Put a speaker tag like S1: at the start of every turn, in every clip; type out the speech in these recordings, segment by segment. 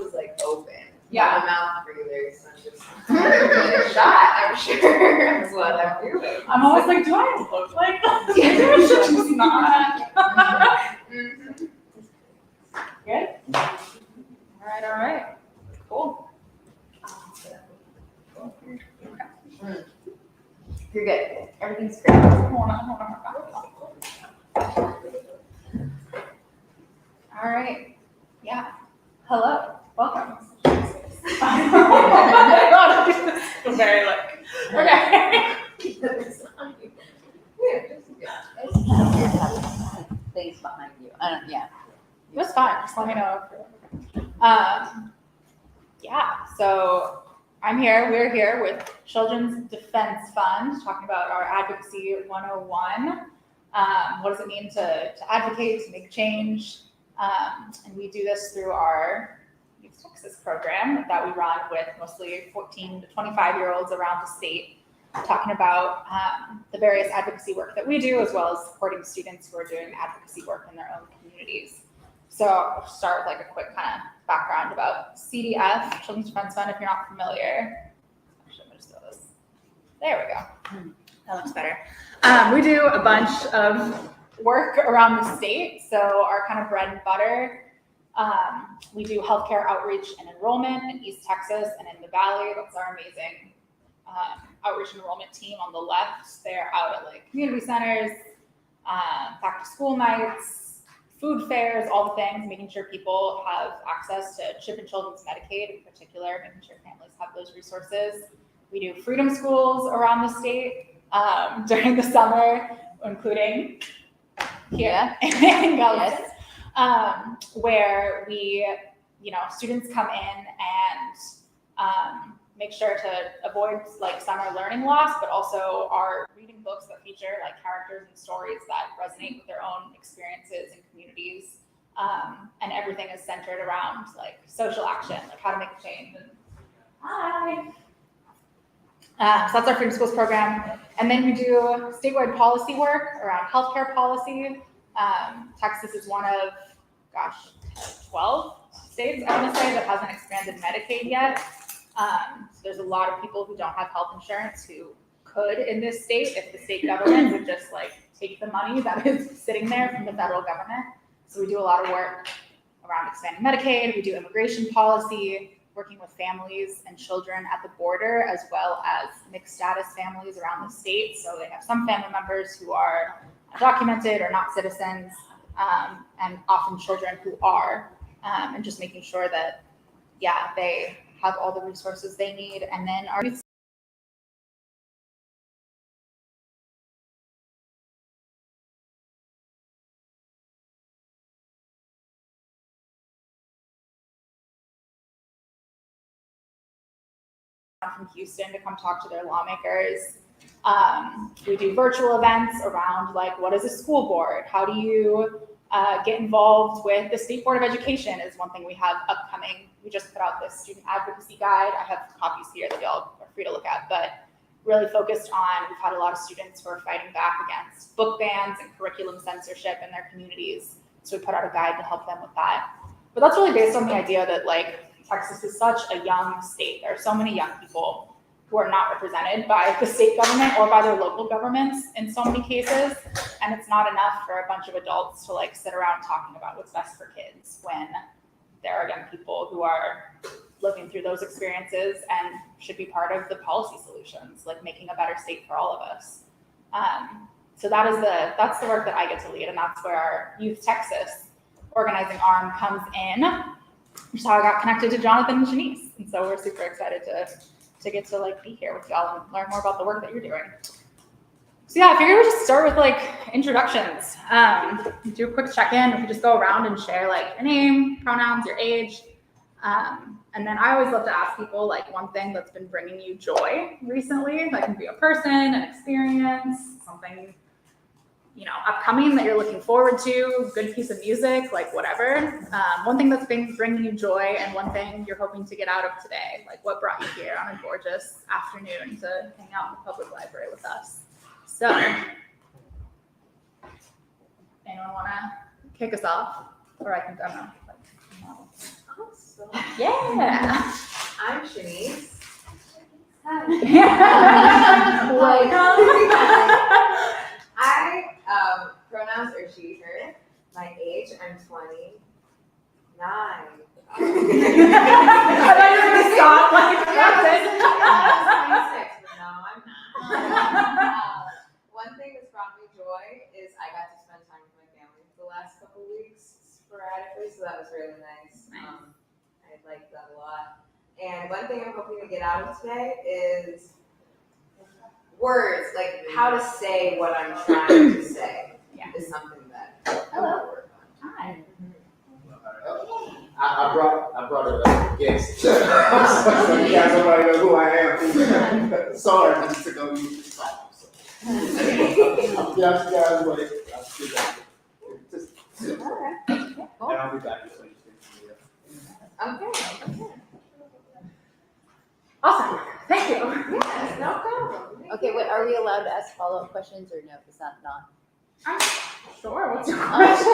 S1: is like open.
S2: Yeah.
S1: My mouth breathers. So I'm just a shot, I'm sure. That's what I'm doing.
S2: I'm always like, do I look like that? Just not.
S1: Mm-hmm.
S2: Good? All right. Cool.
S1: You're good. Everything's great.
S2: All right. Yeah. Hello. Welcome. Very like. Okay.
S1: Things behind you. Yeah.
S2: That's fine. Just let me know. Yeah. So we're here with Children's Defense Fund, talking about our Advocacy 101. What does it mean to advocate, to make change? And we do this through our Texas program that we run with mostly 14 to 25-year-olds around the state, talking about the various advocacy work that we do, as well as supporting students who are doing advocacy work in their own communities. So I'll start with like a quick kind of background about CDF, Children's Defense Fund, if you're not familiar. Actually, I'm going to just do this. There we go. That looks better. We do a bunch of work around the state. So our kind of bread and butter, we do healthcare outreach and enrollment in East Texas and in the Valley. That's our amazing outreach and enrollment team on the left. They're out at like community centers, back to school nights, food fairs, all the things, making sure people have access to CHIP and Children's Medicaid in particular, making sure families have those resources. We do freedom schools around the state during the summer, including here in Galveston, where we, students come in and make sure to avoid like summer learning loss, but also are reading books that feature like characters and stories that resonate with their own experiences and communities. And everything is centered around like social action, like how to make change. So that's our Freedom Schools program. And then we do statewide policy work around healthcare policy. Texas is one of, 12 states, I want to say, that hasn't expanded Medicaid yet. So there's a lot of people who don't have health insurance who could in this state if the state government would just like take the money that is sitting there from the federal government. So we do a lot of work around expanding Medicaid. We do immigration policy, working with families and children at the border, as well as mixed status families around the state. So they have some family members who are undocumented or not citizens, and often children who are, and just making sure that, they have all the resources they need. And then our from Houston to come talk to their lawmakers. We do virtual events around like, what is a school board? How do you get involved with the State Board of Education is one thing we have upcoming. We just put out this student advocacy guide. I have copies here that y'all are free to look at, but really focused on, we've had a lot of students who are fighting back against book bans and curriculum censorship in their communities. So we put out a guide to help them with that. But that's really based on the idea that like Texas is such a young state. There are so many young people who are not represented by the state government or by their local governments in so many cases. And it's not enough for a bunch of adults to like sit around talking about what's best for kids when there are young people who are living through those experiences and should be part of the policy solutions, like making a better state for all of us. So that's the work that I get to lead, and that's where our Youth Texas organizing arm comes in, which is how I got connected to Jonathan and Janice. And so we're super excited to get to like be here with y'all and learn more about the work that you're doing. So yeah, I figured we'd just start with like introductions. Do a quick check-in. We could just go around and share like your name, pronouns, your age. And then I always love to ask people like one thing that's been bringing you joy recently. That can be a person, an experience, something, upcoming that you're looking forward to, good piece of music, like whatever. One thing that's been bringing you joy and one thing you're hoping to get out of today, like what brought you here on a gorgeous afternoon to hang out in the public library with us. So, anyone want to kick us off? Or I can, I don't know.
S1: still.
S3: Yeah.
S1: I'm Shanice.
S3: Welcome.
S1: Pronouns are she, her. My age, I'm 29.
S3: I thought you were gonna stop like
S1: I was 26, but no, I'm not. One thing that's brought me joy is I got to spend time with my family the last couple weeks sporadically, so that was really nice. I liked that a lot. And one thing I'm hoping to get out of today is words, like how to say what I'm trying to say.
S2: Yeah.
S1: Is something that
S2: Hello.
S1: I work on.
S2: Hi.
S4: I brought a guest. So you guys already know who I am. Sorry, I just took over you this time. I'll get out you guys' way. I'll sit down. Just sit down. And I'll be back as soon as you
S1: Okay.
S3: Awesome. Thank you.
S1: Yes, no problem.
S5: Okay, wait, are we allowed to ask follow-up questions or no? Is that not?
S3: Sure. What's your question?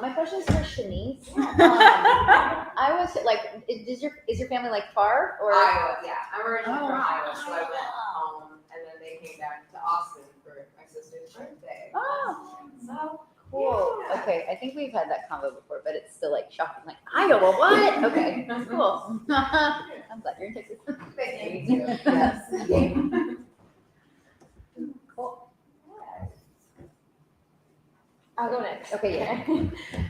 S5: My question is for Shanice. I was like, is your family like far or?
S1: Iowa, yeah. I'm originally
S5: Oh,
S1: from
S5: wow.
S1: Iowa, so I went home and then they came back to Austin for my sister's birthday.
S5: Oh,
S1: So
S5: cool.
S1: Yeah.
S5: Okay, I think we've had that convo before, but it's still like shocking. Like Iowa, what? Okay, cool. I'm glad you're in Texas.
S1: thank you. Yes.
S5: Cool.
S6: I'll go next.
S5: Okay, yeah.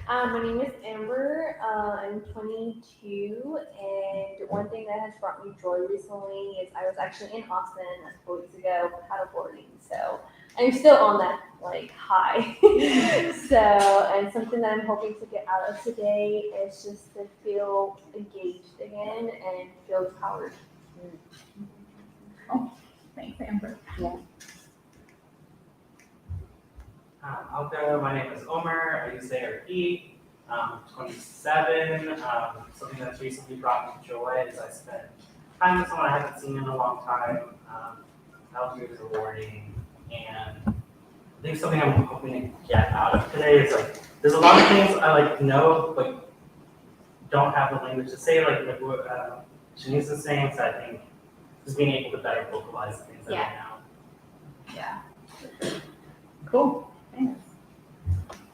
S6: My name is Amber. I'm 22, and one thing that has brought me joy recently is I was actually in Austin a couple weeks ago paddleboarding. So I'm still on that like high. And something that I'm hoping to get out of today is just to feel engaged again and feel empowered.
S3: Thanks, Amber.
S7: I'll go. My name is Omer. I use they or he. 27. Something that's recently brought me joy is I spent time with someone I haven't seen in a long time. That was really rewarding. And I think something I'm hoping to get out of today is like there's a lot of things I like know but don't have the language to say. Like what Shanice is saying, so I think just being able to better vocalize the things that I know.
S2: Yeah. Cool. Thanks.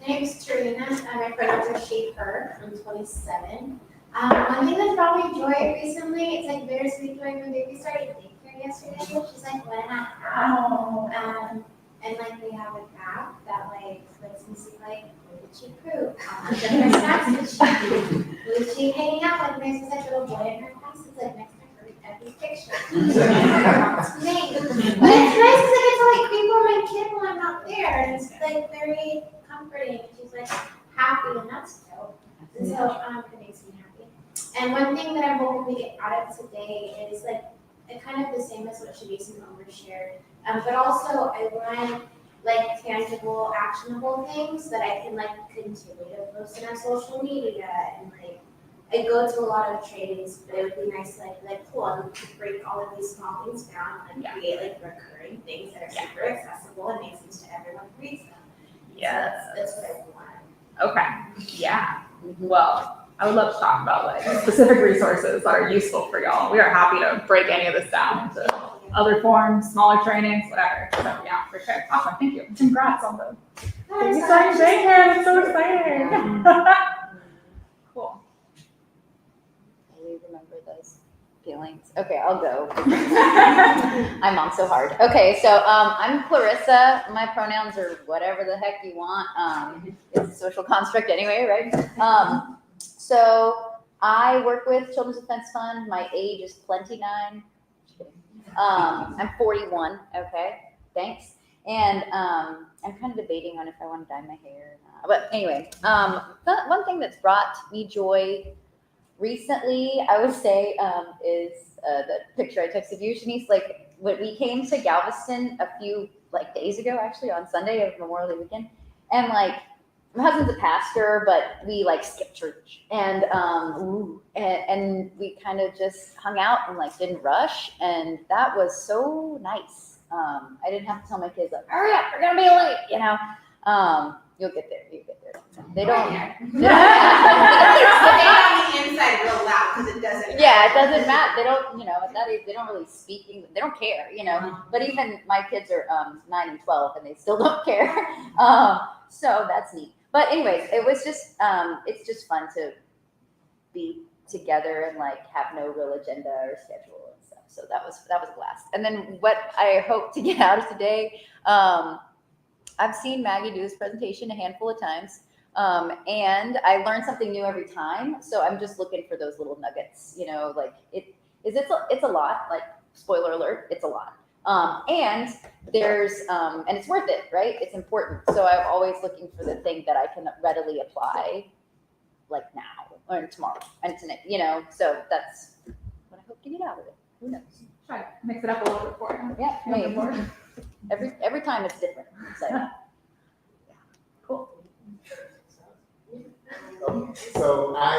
S8: My name is Tarina. My pronouns are she, her. I'm 27. One thing that's brought me joy recently, it's like bittersweet joy. My baby started daycare yesterday. She's like 1.5. And like we have an app that like lets me see like where did she poop? How much of her snacks did she eat? Who is she hanging out with? There's this like little boy in her class that's like next to her every picture. What's her name? But it's nice because I get to like creep on my kid while I'm not there, and it's like very comforting. She's like happy, and that's dope. And so it makes me happy. And one thing that I'm hoping to get out of today is like kind of the same as what Shanice and Omer shared. But also I want like tangible, actionable things that I can like continue to post on social media and like I go to a lot of trainings, but it would be nice to like cool and break all of these small things down and create like recurring things that are super accessible and make sense to everyone who reads them.
S2: Yes.
S8: So that's what I want.
S2: Okay. Yeah. Well, I would love to talk about like specific resources that are useful for y'all. We are happy to break any of this down into other forms, smaller trainings, whatever. So yeah, for sure. Awesome. Thank you. Congrats on the exciting daycare. It's so exciting. Cool.
S5: I remember those feelings. Okay, I'll go. I'm on so hard. Okay, so I'm Clarissa. My pronouns are whatever the heck you want. It's a social construct anyway, right? So I work with Children's Defense Fund. My age is 29. Just kidding. I'm 41. Okay, thanks. And I'm kind of debating on if I want to dye my hair or not. But anyway, one thing that's brought me joy recently, I would say, is the picture I texted you, Shanice. Like when we came to Galveston a few days ago, actually on Sunday of Memorial Day weekend, and like my husband's a pastor, but we skipped church and we kind of just hung out and didn't rush, and that was so nice. I didn't have to tell my kids hurry up, we're gonna be late, You'll get there. They don't.
S1: Stay on the inside real
S5: that. They don't, at that age, they don't really speak English. They don't care, But even my kids are 9 and 12, and they still don't care. So that's neat. But anyways, it was just, it's just fun to be together and like have no real agenda or schedule and stuff. So that was a blast. And then what I hope to get out of today, I've seen Maggie do this presentation a handful of times. And I learn something new every time. So I'm just looking for those little nuggets, like it's a lot, like spoiler alert, it's a lot. And there's, and it's worth it, right? It's important. So I'm always looking for the thing that I can readily apply like now or tomorrow and tonight, so that's what I hope to get out of it. Who knows?
S3: Try to mix it up a little bit for you.
S5: Yeah, maybe. Every time it's different. So.
S3: Cool.
S4: So my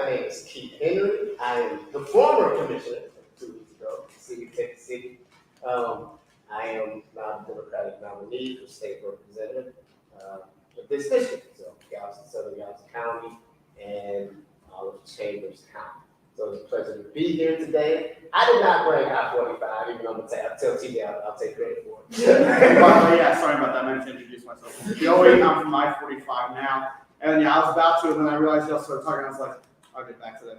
S4: name is Keith Henry. I am the former commissioner 2 weeks ago, Texas City. I am now the Democratic nominee for state representative of this district, so Galveston, Southern Galveston County, and Olive Chambers County. So it's a pleasure to be here today. I did not bring I-45, even though I'm going to tell TJ I'll take credit for it.
S9: Well, yeah, sorry about that. I meant to introduce myself. Joey, I'm from I-45 now. And yeah, I was about to, and then I realized y'all started talking. I was like, I'll get back to that.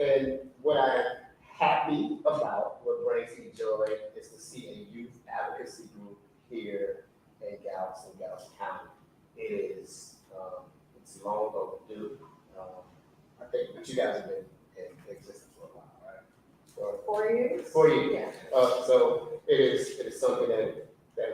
S4: And what I'm happy about, what brings me joy, is to see a youth advocacy group here in Galveston County. It is, it's long overdue. I think that you guys have been in existence for a while, right? For
S1: 4 years?
S4: 4 years.
S1: Yeah.
S4: So it is something that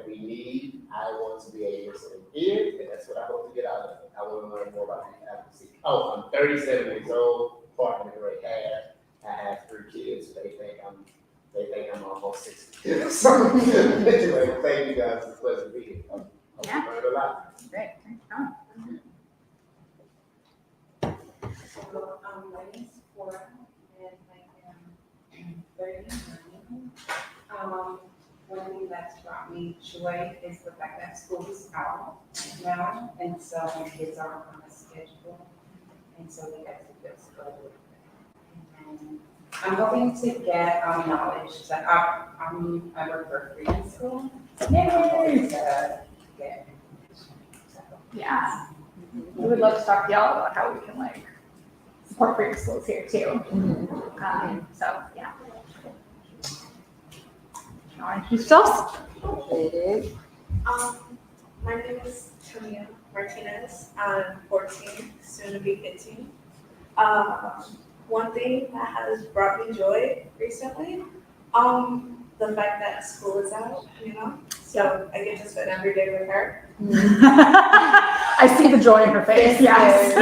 S4: we need. I want to be a listening ear, and that's what I hope to get out of it. I want to learn more about youth advocacy. Oh, I'm 37 years old, partner in Ray Hash. I have 3 kids. They think I'm almost 60. So anyway, thank you guys. It's a pleasure to be here.
S3: Yeah.
S4: I learned a lot.
S3: Great. Thanks, Tom.
S10: So, my name is Cora, and I am 39. One thing that's brought me joy is the fact that school is out now, and so my kids are on a schedule, and so they get to just go with it. And I'm hoping to get knowledge that I work for a free school. Yay! To get information. So,
S3: Yeah. We would love to talk to y'all about how we can like support free schools here too. So yeah. Yourselves?
S10: My name is Tania Martinez. I'm 14, soon to be 15. One thing that has brought me joy recently, the fact that school is out, so I get to spend every day with her.
S3: I see the joy in her face. Yes.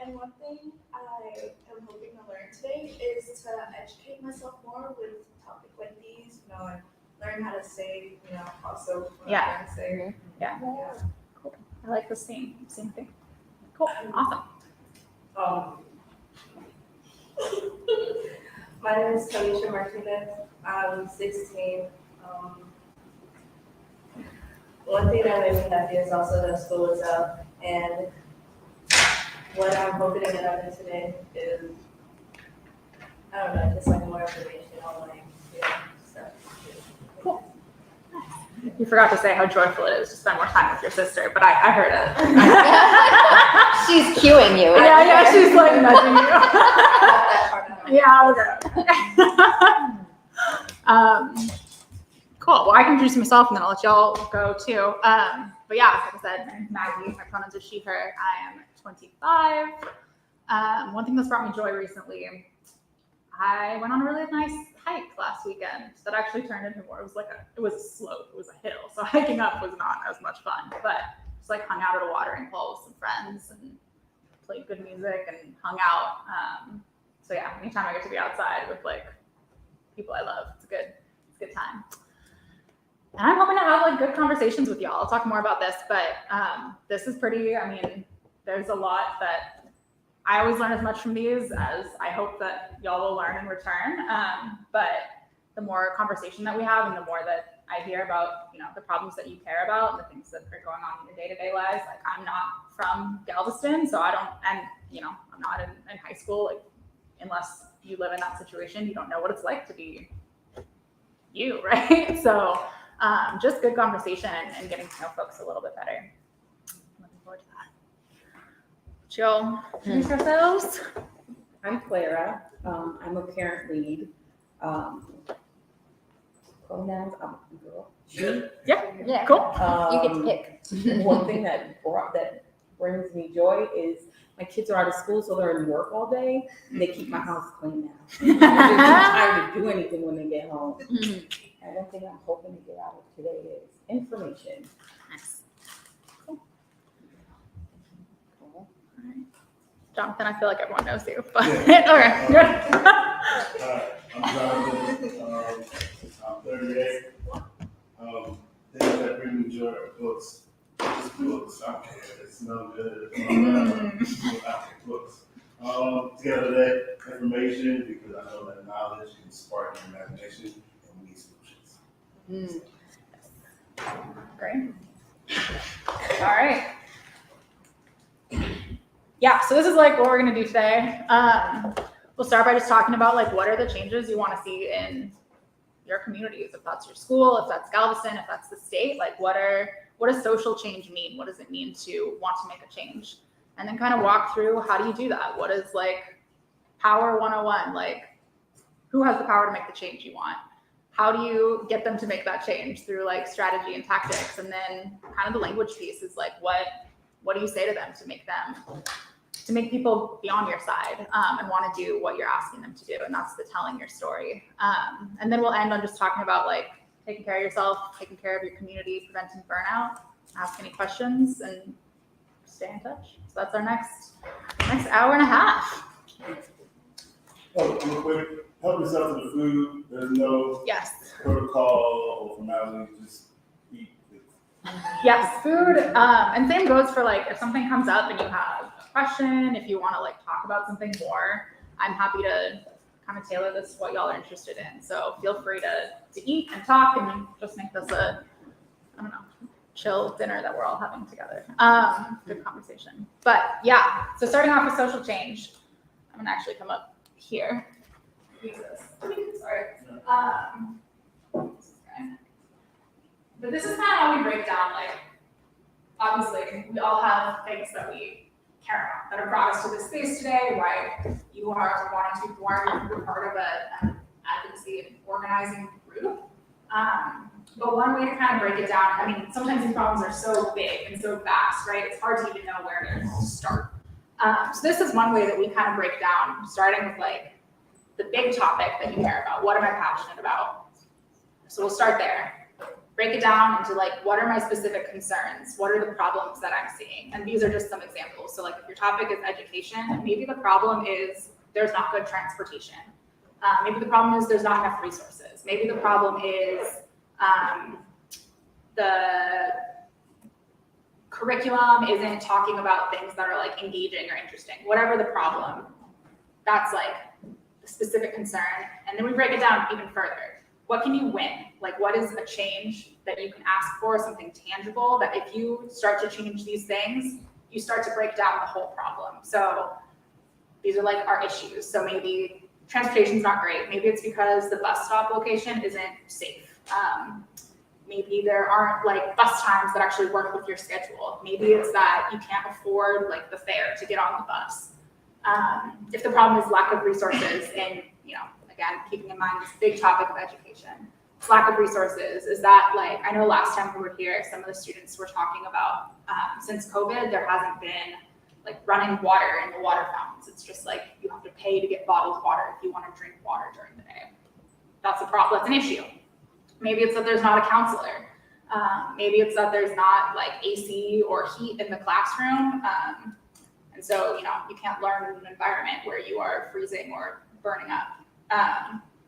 S10: And one thing I am hoping to learn today is to educate myself more with topics like these, and learn how to say, also what I'm trying to say.
S3: Yeah. Cool. I like the same thing. Cool. Awesome.
S10: My name is Tanisha Martinez. I'm 16. One thing that made me happy is also that school is out, and what I'm hoping to get out of today is, I don't know, just like more information on like, stuff.
S3: Cool. You forgot to say how joyful it is to spend more time with your sister, but I heard it.
S5: She's cueing you.
S3: Yeah, she's like nudging you. Yeah, okay. Cool. Well, I can introduce myself and then I'll let y'all go too. But yeah, like I said, my name's Maggie. My pronouns are she, her. I am 25. One thing that's brought me joy recently, I went on a really nice hike last weekend that actually turned into more. It was a slope. It was a hill. So hiking up was not as much fun, but just like hung out at a watering hole with some friends and played good music and hung out. So yeah, anytime I get to be outside with like people I love, it's a good time. And I'm hoping to have like good conversations with y'all. I'll talk more about this, but this is there's a lot that I always learn as much from these as I hope that y'all will learn in return. But the more conversation that we have and the more that I hear about, the problems that you care about and the things that are going on in your day-to-day lives. Like, I'm not from Galveston, so I don't, and, I'm not in high school, like, unless you live in that situation, you don't know what it's like to be you, right? So just good conversation and getting to know folks a little bit better. Looking forward to that. Jill, introduce ourselves.
S10: I'm Clara. I'm a parent lead. Pronouns, I'm a girl. She.
S3: Yeah, cool.
S5: You get to pick.
S10: One thing that brings me joy is my kids are out of school, so they're in work all day. And they keep my house clean now. They're too tired to do anything when they get home. And one thing I'm hoping to get out of today is information.
S3: Nice. Cool. Jonathan, I feel like everyone knows you, but okay, good.
S11: I'm Jonathan. I'm 38. Things that bring me joy are books. Just books. I don't care. It's no good. Books. Together that information, because I know that knowledge can spark your imagination and we need solutions.
S3: Great. All right. Yeah, so this is like what we're gonna do today. We'll start by just talking about like what are the changes you want to see in your communities, if that's your school, if that's Galveston, if that's the state, like what does social change mean? What does it mean to want to make a change? And then kind of walk through how do you do that? What is like power 101? Like who has the power to make the change you want? How do you get them to make that change through like strategy and tactics? And then kind of the language piece is like what do you say to them to make people be on your side and want to do what you're asking them to do? And that's the telling your story. And then we'll end on just talking about like taking care of yourself, taking care of your community, preventing burnout, ask any questions, and stay in touch. So that's our next hour and a half.
S11: Oh, real quick, help yourself to the food. There's no protocol or formality, just eat.
S3: Yes, food. And same goes for like if something comes up and you have a question, if you want to like talk about something more, I'm happy to kind of tailor this to what y'all are interested in. So feel free to eat and talk and just make this a, I don't know, chill dinner that we're all having together. Good conversation. But yeah, so starting off with social change, I'm gonna actually come up here. Sorry. But this is kind of how we break down, like, obviously, we all have things that we care about, that have brought us to this space today, why you are wanting to be born, you're part of an advocacy and organizing group. But one way to kind of break it down, I mean, sometimes these problems are so big and so vast, right? It's hard to even know where to start. So this is one way that we kind of break down, starting with like the big topic that you care about. What am I passionate about? So we'll start there. Break it down into like, what are my specific concerns? What are the problems that I'm seeing? And these are just some examples. So like if your topic is education, maybe the problem is there's not good transportation. Maybe the problem is there's not enough resources. Maybe the problem is the curriculum isn't talking about things that are like engaging or interesting. Whatever the problem, that's like the specific concern. And then we break it down even further. What can you win? Like, what is a change that you can ask for, something tangible that if you start to change these things, you start to break down the whole problem. So these are like our issues. So maybe transportation's not great. Maybe it's because the bus stop location isn't safe. Maybe there aren't like bus times that actually work with your schedule. Maybe it's that you can't afford like the fare to get on the bus. If the problem is lack of resources and, again, keeping in mind this big topic of education, lack of resources, is that like, I know last time we were here, some of the students were talking about, since COVID, there hasn't been like running water in the water fountains. It's just like, you have to pay to get bottled water if you want to drink water during the day. That's a problem, that's an issue. Maybe it's that there's not a counselor. Maybe it's that there's not like AC or heat in the classroom. And so, you can't learn in an environment where you are freezing or burning up.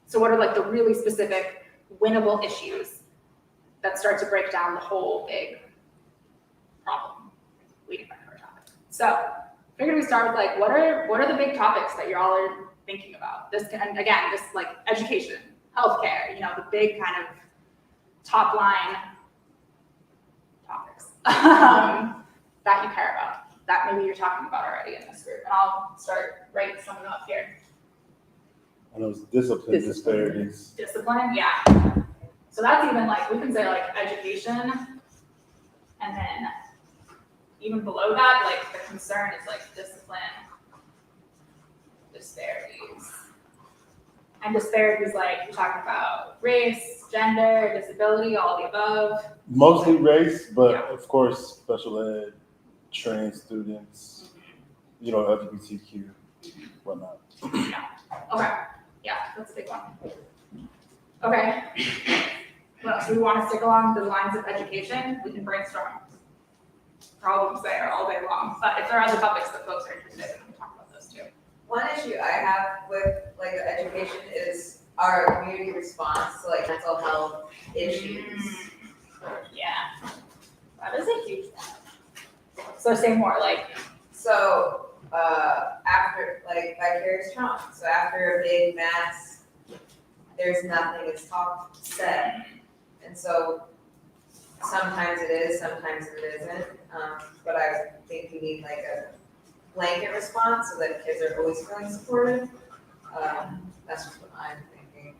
S3: So what are like the really specific winnable issues that start to break down the whole big problem leading back to our topic? So figured we start with like, what are the big topics that you all are thinking about? This can, again, this like education, healthcare, the big kind of
S2: top line topics that you care about, that maybe you're talking about already in this group. And I'll start writing some of them up here.
S11: I know it's discipline disparities.
S2: Discipline, yeah. So that's even like, we can say like education, and then even below that, like the concern is like discipline disparities. And disparities, like you're talking about race, gender, disability, all the above.
S11: Mostly race, but
S2: Yeah.
S11: of course, special ed, trans students, you know, LGBTQ, whatnot.
S2: Okay, yeah, that's a big one. Okay. What else? Do we want to stick along the lines of education? We can brainstorm problems there all day long. But if there are other topics that folks are interested in, we'll talk about those too.
S1: One issue I have with like education is our community response to like mental health issues.
S2: Yeah, that is a huge one. So say more, like,
S1: So, after, like, vicarious trauma, so after a big mass, there's nothing, it's said. And so, sometimes it is, sometimes it isn't, but I think we need like a blanket response so that kids are always feeling supported. That's just what I'm thinking,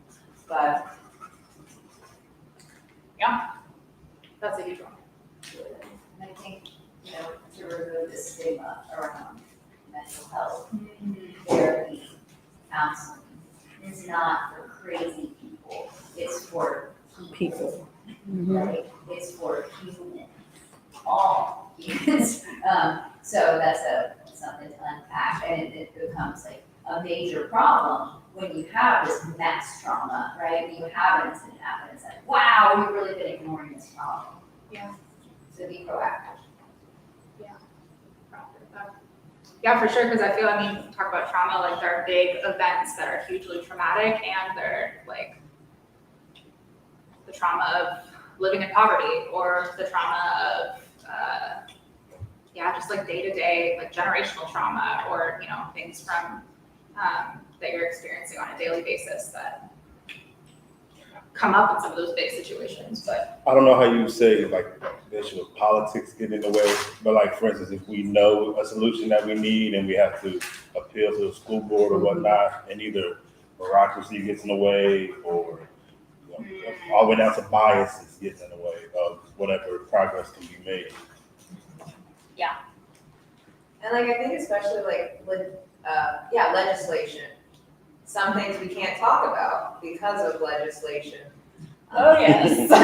S1: but.
S2: that's a huge one.
S5: And I think, you know, to remove the stigma around mental health, therapy, counseling, is not for crazy people, it's for people. Right? It's for humans, all humans. So that's something to unpack, and it becomes like a major problem when you have this mass trauma, right? When you have an incident happen, it's like, wow, we've really been ignoring this problem.
S2: Yeah.
S5: So be proactive.
S2: Yeah, for sure, because I feel, I mean, talk about trauma, like there are big events that are hugely traumatic, and they're like the trauma of living in poverty, or the trauma of, just like day-to-day, like generational trauma, or, you know, things from, that you're experiencing on a daily basis that come up in some of those big situations, but.
S11: I don't know how you say like the issue of politics getting in the way, but like for instance, if we know a solution that we need and we have to appeal to the school board or whatnot, and either bureaucracy gets in the way or all the way down to biases gets in the way of whatever progress can be made.
S1: And like, I think especially like with, legislation. Some things we can't talk about because of legislation.
S2: Oh, yes.
S1: It's like,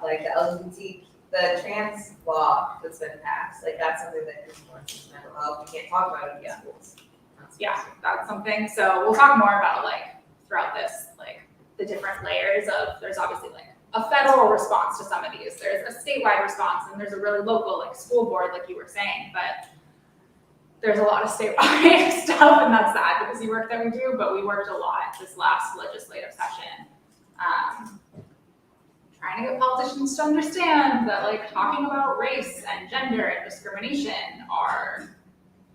S1: like the LGBT, the trans law that's been passed, like that's something that influences mental health. We can't talk about it in schools.
S2: Yeah, that's something. So we'll talk more about like throughout this, like the different layers of, there's obviously like a federal response to some of these. There's a statewide response, and there's a really local, like school board, like you were saying, but there's a lot of statewide stuff, and that's the advocacy work that we do, but we worked a lot this last legislative session, trying to get politicians to understand that like talking about race and gender and discrimination are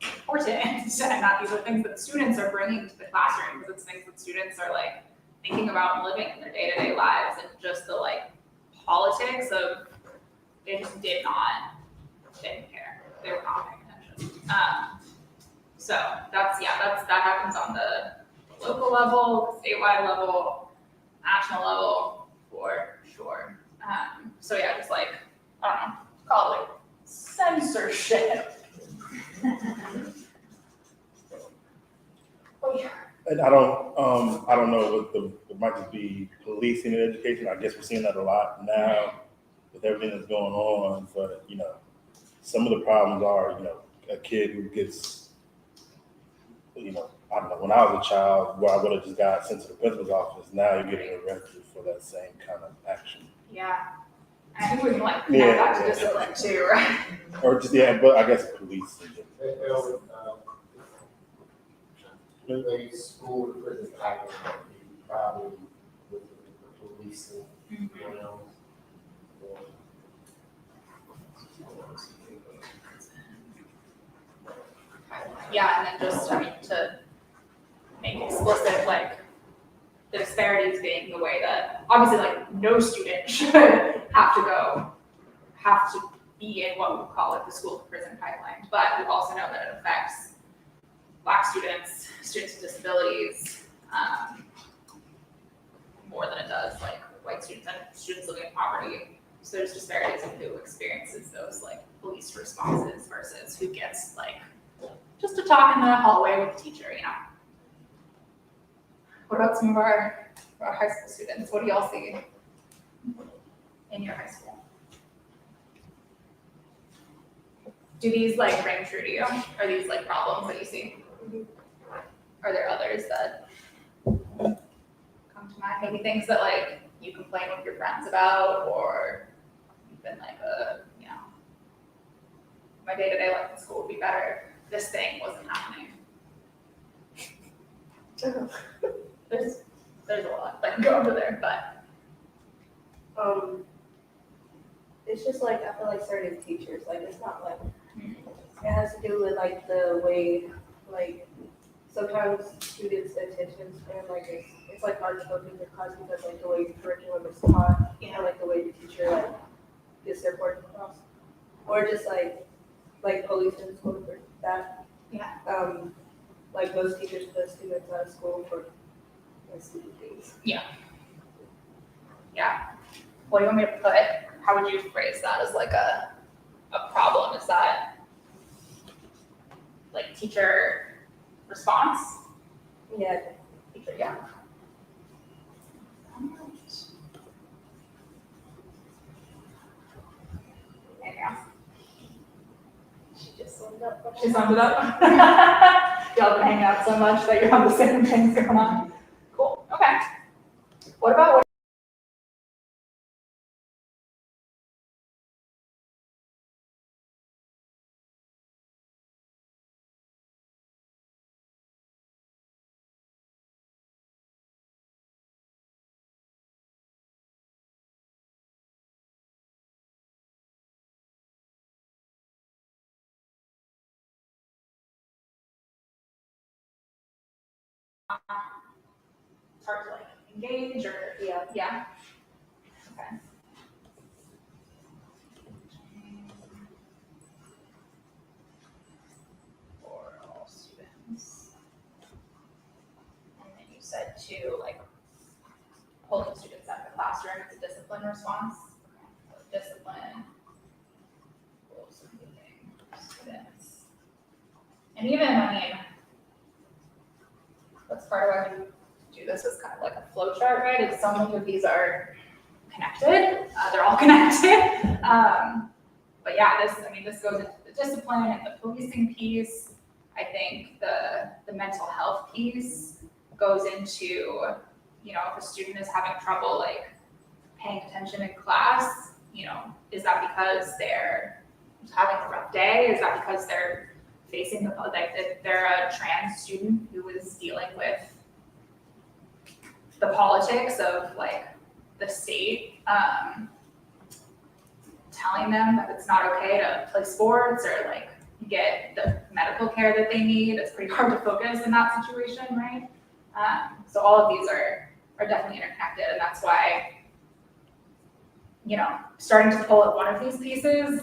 S2: important, and that these are things that students are bringing to the classroom, because it's things that students are like thinking about and living in their day-to-day lives, and just the like politics of, they just didn't care. They were not paying attention. So that happens on the local level, statewide level, national level, for sure. So yeah, just like, I don't know, call it like censorship.
S11: And I don't know what it might just be policing in education. I guess we're seeing that a lot now with everything that's going on. But you know, some of the problems are, you know, a kid who gets, you know, I don't know. When I was a child, where I would have just got sent to the principal's office, now you're getting arrested for that same kind of action.
S2: Yeah, I think we can like connect that to discipline too, right?
S11: Or just but I guess police.
S4: The school to prison type of probably with the policing, you know.
S2: Yeah, and then just, I mean, to make explicit, like, this disparities being the way that, obviously, like, no student should have to be in what we call like the school to prison pipeline, but we also know that it affects Black students, students with disabilities, more than it does like white students and students living in poverty. So there's disparities in who experiences those like police responses versus who gets like just to talk in the hallway with the teacher, you know. What about some of our high school students? What do y'all see in your high school? Do these like ring true to you? Are these like problems that you see? Are there others that come to mind? Maybe things that like you complain with your friends about, or you've been like, you know, my day-to-day life in school would be better if this thing wasn't happening. There's a lot that can go over there, but
S6: It's just like, I feel like certain teachers, like, it's not like, it has to do with like the way, like, sometimes students' attention span, like, it's like hard to focus in your class because like the way curriculum is taught, or like the way the teacher like gets their point across. Or just like police in school for that.
S2: Yeah.
S6: Like most teachers put students out of school for stupid things.
S2: yeah. What do you want me to put? How would you phrase that as like a problem? Is that like teacher response?
S6: Yeah.
S2: Teacher, yeah. Anything else?
S6: She just summed up.
S2: She summed it up. Y'all been hanging out so much that you have the same things going on. Cool. Okay. What about it's hard to like engage or yeah. Okay. For all students. And then you said too, like pulling students out of the classroom, it's a discipline response. Okay. So discipline. Students. And even, I mean, that's part of why we do this as kind of like a flow chart, right? It's so many of these are connected. They're all connected. But yeah, this goes into the discipline and the policing piece. I think the mental health piece goes into, you know, if a student is having trouble like paying attention in class, you know, is that because they're having a rough day? Is that because they're facing like they're a trans student who is dealing with the politics of like the state telling them that it's not okay to play sports or like get the medical care that they need? It's pretty hard to focus in that situation, right? So all of these are definitely interconnected, and that's why, you know, starting to pull at one of these pieces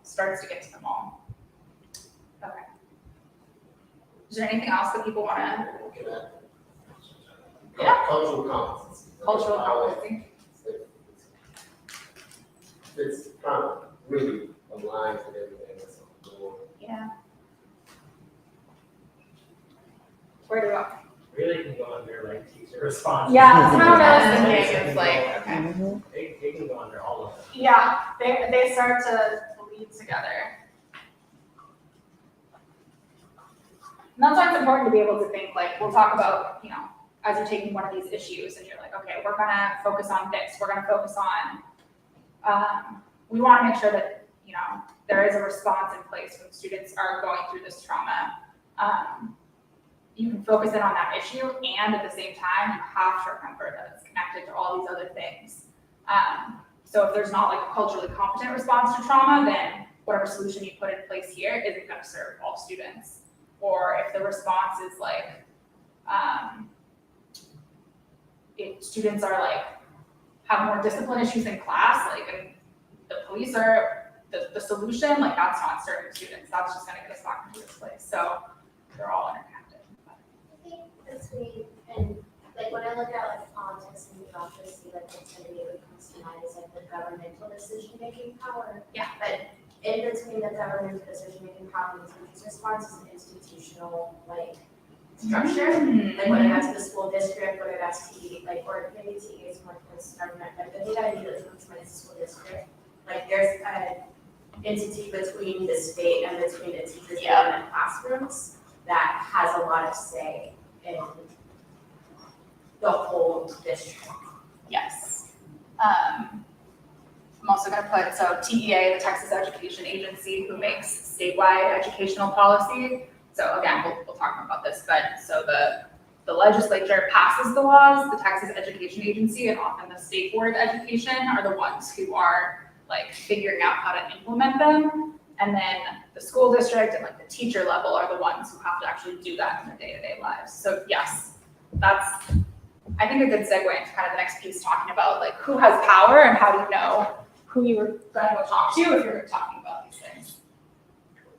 S2: starts to get to them all. Okay. Is there anything else that people want to? Yeah.
S4: Cultural competency.
S2: Cultural competency.
S4: It's kind of really aligned with everything that's on the board.
S2: Yeah. Where do we go?
S7: Really can go under like teacher response.
S2: Yeah, that's what I was thinking. It's like, okay.
S7: They can go under all of them.
S2: Yeah, they start to lead together. And that's why it's important to be able to think, like, we'll talk about, you know, as you're taking one of these issues and you're like, okay, we're gonna focus on this, we're gonna focus on, we wanna make sure that, you know, there is a response in place when students are going through this trauma. You can focus in on that issue, and at the same time, you have to remember that it's connected to all these other things. So if there's not like a culturally competent response to trauma, then whatever solution you put in place here isn't gonna serve all students. Or if the response is like,
S3: if students are like, have more discipline issues in class, like, and the police are the solution, like, that's not serving students, that's just gonna get us back into this place, so they're all interconnected.
S8: I think that's great, and like when I look at like politics and bureaucracy, like what's immediately comes to mind is like the governmental decision-making power.
S3: Yeah.
S8: But in between the governmental decision-making power and the teacher's response is an institutional like structure. Like whether that's the school district, whether that's TE, like, or maybe TE is more towards government, but the thing that immediately comes to mind is the school district. Like there's an entity between the state and between the teachers and the classrooms that has a lot of say in the whole district.
S3: Yes. I'm also gonna put, so TEA, the Texas Education Agency, who makes statewide educational policy. So again, we'll talk more about this, but so the legislature passes the laws, the Texas Education Agency and often the State Board of Education are the ones who are like figuring out how to implement them. And then the school district and like the teacher level are the ones who have to actually do that in their day-to-day lives. So yes, that's, I think, a good segue into kind of the next piece, talking about like who has power and how do you know who you're going to go talk to if you're talking about these things.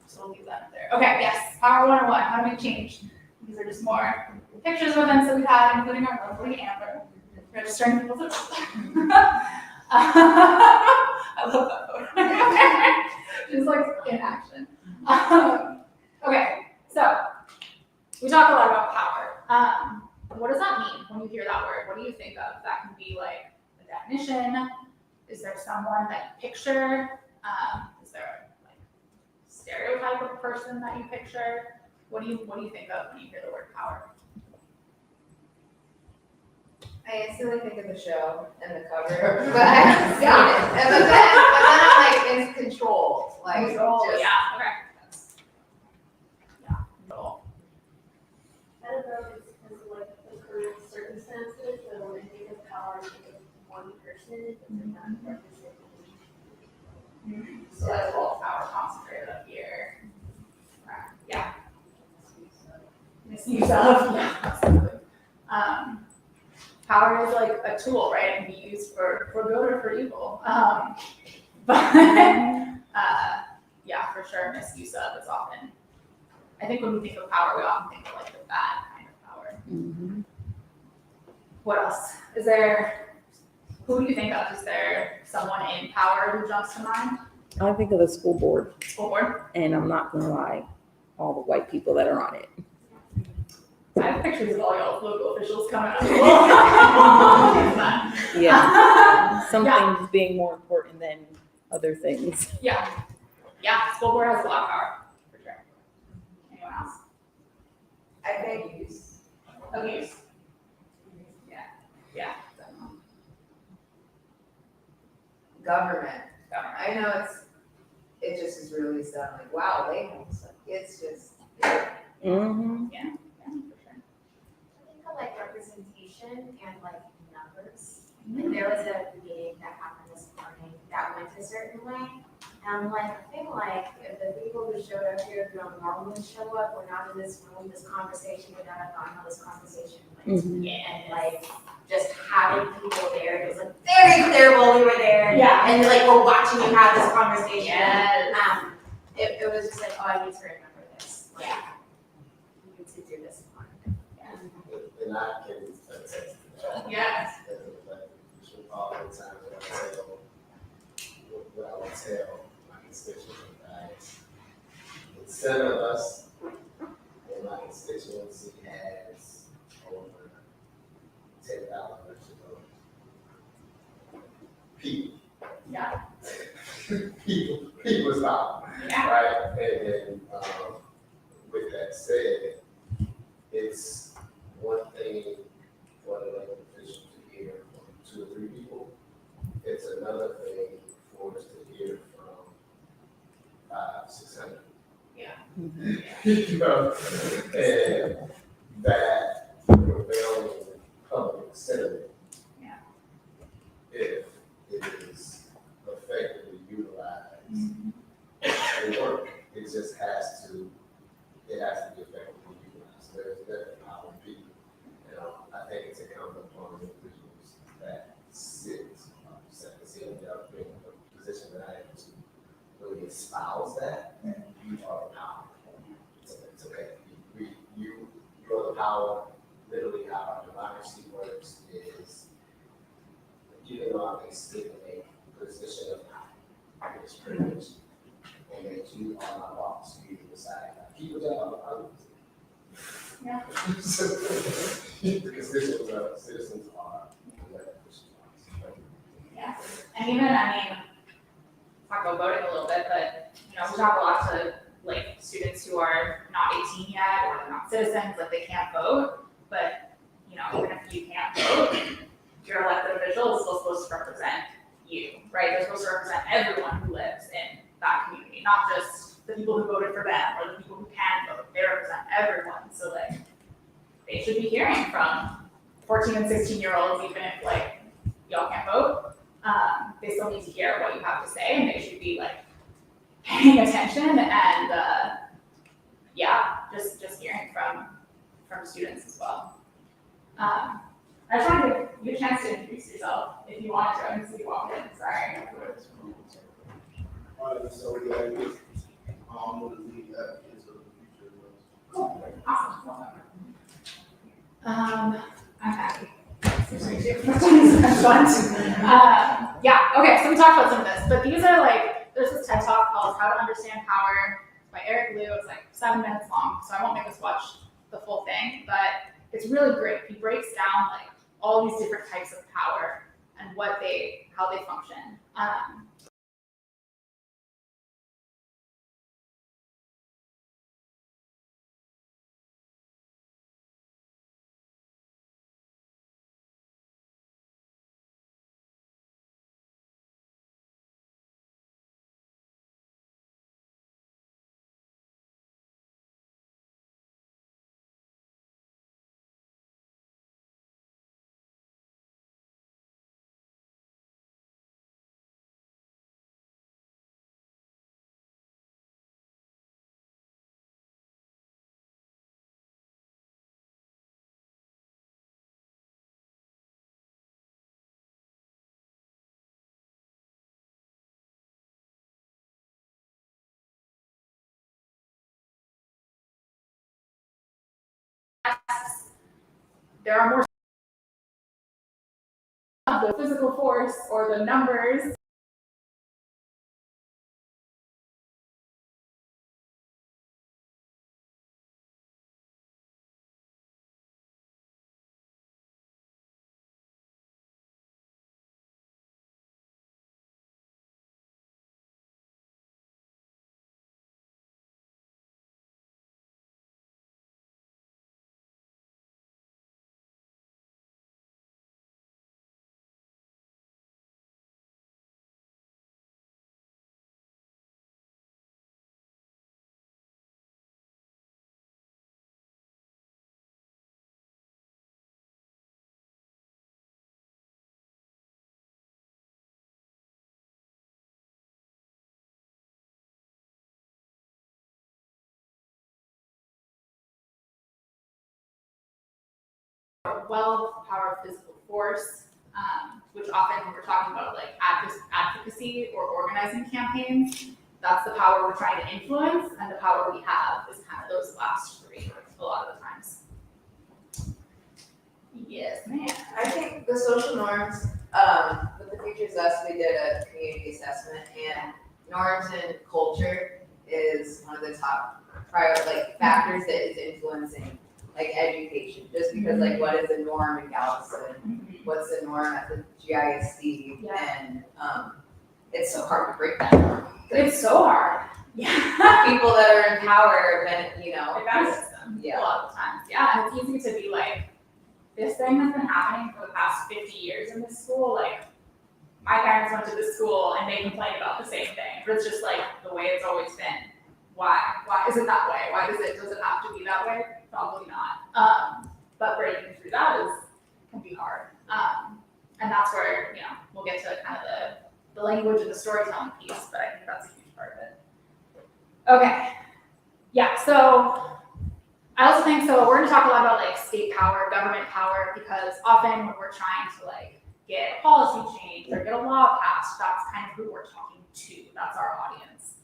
S3: So we'll leave that up there. Okay, yes, Power 101, how to make change. These are just more pictures of events that we've had, including our lovely Amber, registering people's I love that photo. Just like in action. Okay, so we talk a lot about power. What does that mean when you hear that word? What do you think of? That can be like the definition. Is there someone that you picture? Is there like stereotype of person that you picture? What do you think of when you hear the word power?
S1: I instantly think of the show and the cover, but I haven't seen it. But then I'm like, it's controlled, like
S3: Control,
S1: just,
S3: yeah, okay. Yeah, control.
S6: I don't know if it's because of like the current circumstances, but when I think of power, I think of one person, but they're not representing.
S3: So that's all power concentrated up here. Right, yeah. Misuse of, yeah, absolutely. Power is like a tool, right, and be used for good or for evil. But yeah, for sure, misuse of is often, I think when we think of power, we often think of like the bad kind of power.
S5: Mhm.
S3: What else? Is there, who do you think of? Is there someone in power who jumps to mind?
S12: I think of the school board,
S3: School board?
S12: and I'm not gonna lie, all the white people that are on it.
S3: I have pictures of all y'all local officials coming out.
S12: Yeah, some
S3: Yeah.
S12: things being more important than other things.
S3: Yeah, yeah, school board has a lot of power, for sure. Anyone else?
S1: I think use.
S3: Abuse. Yeah. Definitely.
S1: Government. I know it just is really stuff like, wow, they have stuff. It's just,
S12: Mm-hmm.
S3: Yeah, for sure.
S8: I think of like representation and like numbers. Like there was a meeting that happened this morning that went a certain way. And I'm like, I feel like if the people who showed up here who don't normally show up, we're not in this room, this conversation would not have gone how this conversation went.
S12: Mhm.
S8: And like, just having people there, it was like very clear while we were there.
S3: Yeah.
S8: And like, we're watching you have this conversation.
S3: Yes.
S8: It was just like, oh, I need to remember this. Like, you need to do this one.
S4: And I can attest to that.
S3: Yes.
S4: As an elected official, all the time what I would tell my constituents guys, instead of us, and my constituency has over 10,000 people.
S3: Yeah.
S4: People stop.
S3: Yeah.
S4: Right, and with that said, it's one thing for the elected official to hear from 2 or 3 people. It's another thing for us to hear from 500, 600.
S3: Yeah.
S4: You know, and that prevailing public sentiment.
S3: Yeah.
S4: If it is effectively utilized, it work. It just has to be effectively utilized. There's power in people. I think it's incumbent upon the espouse that, and you are the power. It's okay. You are the power. Literally, how our democracy works is, even though I may sit in a position of power, it's privilege, and that you are my boss, you decide. People that are
S2: Yeah.
S4: because citizens are elected officials.
S2: Yeah, and even, I mean, talk about voting a little bit, but, you know, we talk a lot to, like, students who are not 18 yet, or they're not citizens, like, they can't vote, but, you know, even if you can't vote, your elected official is still supposed to represent you, right? They're supposed to represent everyone who lives in that community, not just the people who voted for them, or the people who can vote, they represent everyone, so, like, they should be hearing from 14 and 16-year-olds, even if, like, y'all can't vote. They still need to hear what you have to say, and they should be like paying attention and yeah, just hearing from students as well. I just wanted to give you a chance to introduce yourself if you wanted to. I'm just walking in. Sorry.
S4: My name is so glad I'm one of the lead advocates of the future.
S2: Cool. Awesome. I'm happy. Yeah, okay, so we talked about some of this, but these are like, there's this TED Talk called How to Understand Power by Eric Liu. It's like 7 minutes long, so I won't make us watch the full thing, but it's really great. He breaks down like all these different types of power and how they function. There are more of the physical force or the numbers. Well, power of physical force, which often when we're talking about like advocacy or organizing campaigns, that's the power we're trying to influence, and the power we have is kind of those last three a lot of the times. Yes, ma'am.
S1: I think the social norms, with the Futures Us, we did a community assessment, and norms and culture is one of the top factors that is influencing like education. Just because like what is the norm in Galveston, what's the norm at the GISD, and it's so hard to break that norm.
S2: It's so hard. Yeah.
S1: People that are in power, then
S2: It benefits them a lot of the times. Yeah, and it's easy to be like, this thing has been happening for the past 50 years in this school. Like, my parents went to this school and they complained about the same thing. But it's just like the way it's always been. Why is it that way? Does it have to be that way? Probably not. But breaking through that can be hard. And that's where, we'll get to kind of the language and the storytelling piece, but I think that's a huge part of it. Okay. Yeah, so I also think, so we're gonna talk a lot about like state power, government power, because often when we're trying to like get policy changed or get a law passed, that's kind of who we're talking to. That's our audience.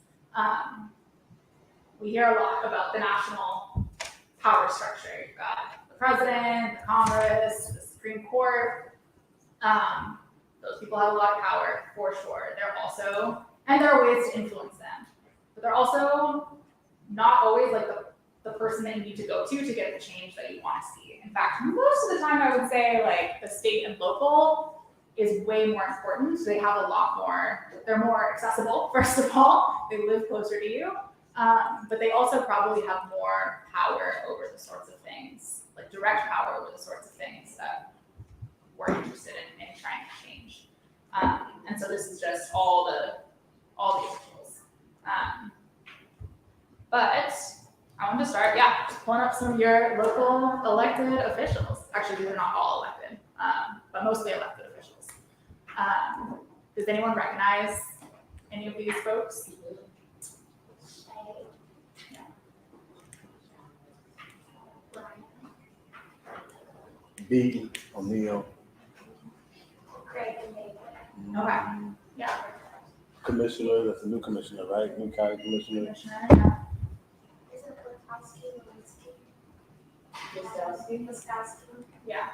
S2: We hear a lot about the national power structure. You've got the president, the Congress, the Supreme Court. Those people have a lot of power for sure. And there are ways to influence them, but they're also not always like the person that you need to go to get the change that you want to see. In fact, most of the time I would say like the state and local is way more important. So they have a lot more, they're more accessible, first of all, they live closer to you, but they also probably have more power over the sorts of things, like direct power over the sorts of things that we're interested in trying to change. And so this is just all the officials. But I want to start, just pulling up some of your local elected officials. Actually, these are not all elected, but mostly elected officials. Does anyone recognize any of these folks?
S11: B. O'Neill.
S8: Greg and David.
S2: Okay, yeah.
S11: Commissioner, that's a new commissioner, right? New county commissioner.
S2: Commissioner, yeah.
S8: Is it Witkowski? Witkowski?
S2: Yeah.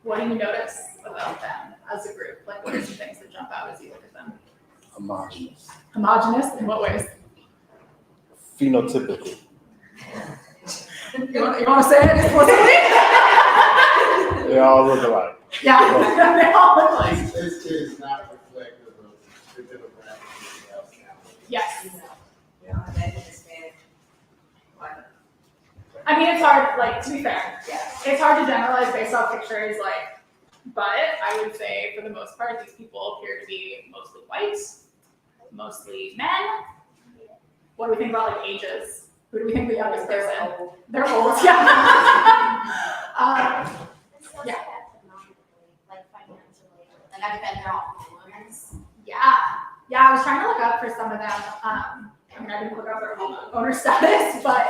S2: What do you notice about them as a group? Like, what are some things that jump out as you look at them?
S11: Homogenous.
S2: Homogenous in what ways?
S11: Phenotypically.
S2: You want to say it explicitly?
S11: They all look alike.
S2: Yeah, they all look like.
S4: This is not reflective of the demographics of the county.
S2: Yes.
S1: Yeah, that is Hispanic. What?
S2: I mean, it's hard, like, to be fair,
S1: Yeah.
S2: it's hard to generalize based off pictures, like, but I would say for the most part, these people appear to be mostly white, mostly men. What do we think about, like, ages? Who do we think the youngest person? They're old, yeah. Yeah.
S8: Like financially, like I bet they're all homeowners.
S2: Yeah, I was trying to look up for some of them. I mean, I didn't look up their owner status, but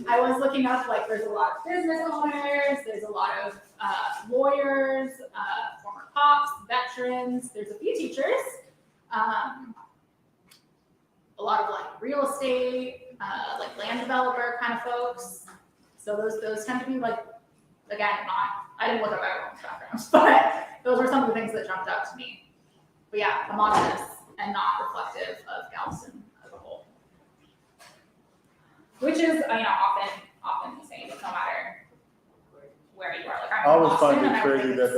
S2: I was looking up, like, there's a lot of business owners, there's a lot of lawyers, former cops, veterans, there's a few teachers, a lot of, like, real estate, like land developer kind of folks. So those tend to be, like, again, I didn't look up everyone's backgrounds, but those were some of the things that jumped out to me. But yeah, homogenous and not reflective of Galveston as a whole. Which is, often the same, no matter where you are. Like, I'm
S11: I
S2: from
S11: always
S2: Boston,
S11: find
S2: and
S11: it
S2: I would
S11: crazy
S2: think
S11: that
S2: it's-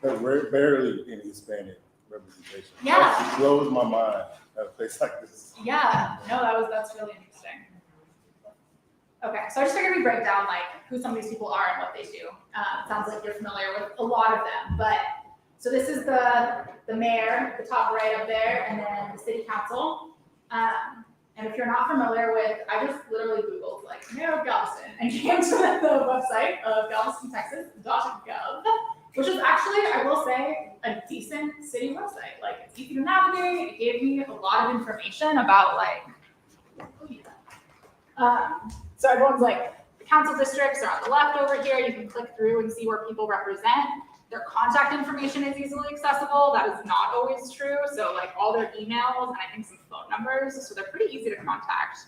S11: there are barely any Hispanic representation.
S2: Yeah.
S11: That blows my mind at a place like this.
S2: Yeah, no, that's really interesting. Okay, so I just figured we'd break down, like, who some of these people are and what they do. It sounds like you're familiar with a lot of them, but so this is the mayor, the top right up there, and then the city council. And if you're not familiar with, I just literally Googled, like, mayor of Galveston and came to the website of Galveston, Texas.gov, which is actually, I will say, a decent city website. Like, it's easy to navigate. It gave me a lot of information about, like, so everyone's like, the council districts are on the left over here. You can click through and see where people represent. Their contact information is easily accessible. That is not always true. So, like, all their emails and I think some phone numbers. So they're pretty easy to contact.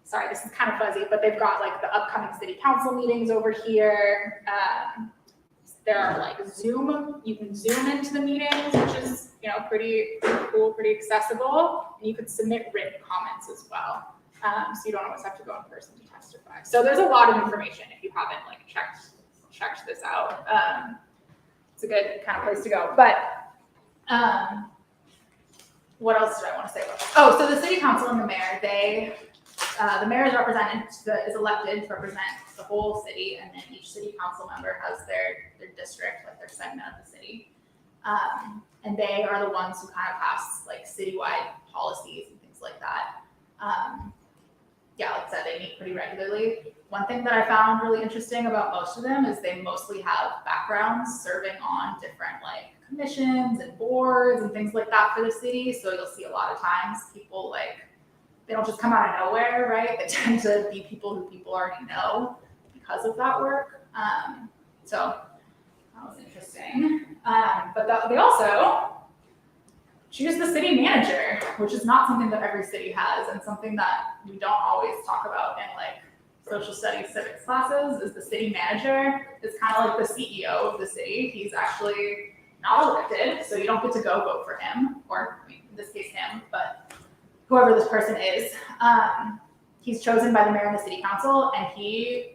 S2: Sorry, this is kind of fuzzy, but they've got, like, the upcoming city council meetings over here. There are, like, you can zoom into the meetings, which is, pretty cool, pretty accessible. And you can submit written comments as well. So you don't always have to go in person to testify. So there's a lot of information if you haven't, like, checked this out. It's a good kind of place to go. But what else did I want to say about this? Oh, so the city council and the mayor, the mayor is elected to represent the whole city, and then each city council member has their district, like their segment of the city. And they are the ones who kind of pass, like, citywide policies and things like that. Like I said, they meet pretty regularly. One thing that I found really interesting about most of them is they mostly have backgrounds serving on different, like, commissions and boards and things like that for the city. So you'll see a lot of times people, like, they don't just come out of nowhere, right? They tend to be people who people already know because of that work. So that was interesting. But
S3: They also choose the city manager, which is not something that every city has, and something that we don't always talk about in like social studies civics classes. Is the city manager is kind of like the CEO of the city. He's actually not elected, so you don't get to go vote for him, or I mean, in this case him, but whoever this person is. He's chosen by the mayor and the city council, and he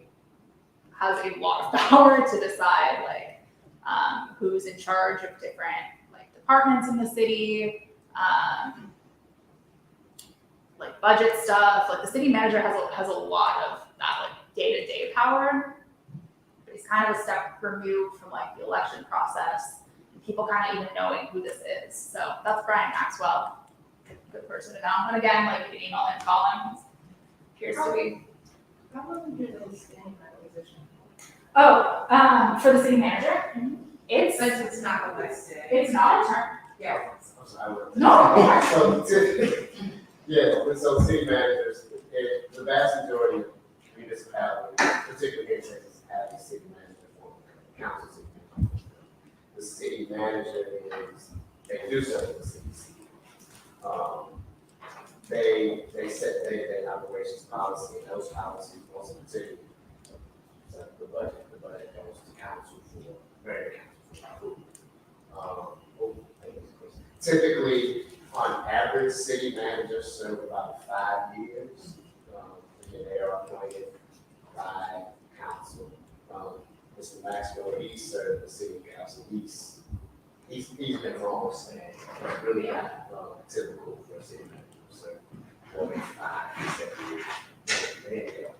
S3: has a lot of power to decide like who's in charge of different like departments in the city, like budget stuff. Like the city manager has a lot of that like day-to-day power, but he's kind of a step removed from like the election process, and people kind of even knowing who this is. So that's Brian Maxwell, good person to know. And again, like you can email him, call him. Appears to be.
S1: How long do they stay in that position?
S3: Oh, for the city manager, it's
S1: Since it's not elected.
S3: it's not a term.
S1: Yeah.
S4: I'm sorry.
S3: No.
S4: So city managers, the vast majority of municipalities, particularly in Texas, have a city manager for council city manager. The city manager they do serve the city. They set their operations policy, and those policies also consider the budget. The budget goes to council for very council for typically, on average, city managers serve about 5 years. And they are appointed by council. Mr. Maxwell, he served the city council. He's been long standing. It's really not typical for a city manager to serve more than 5 to 7 years. There you go.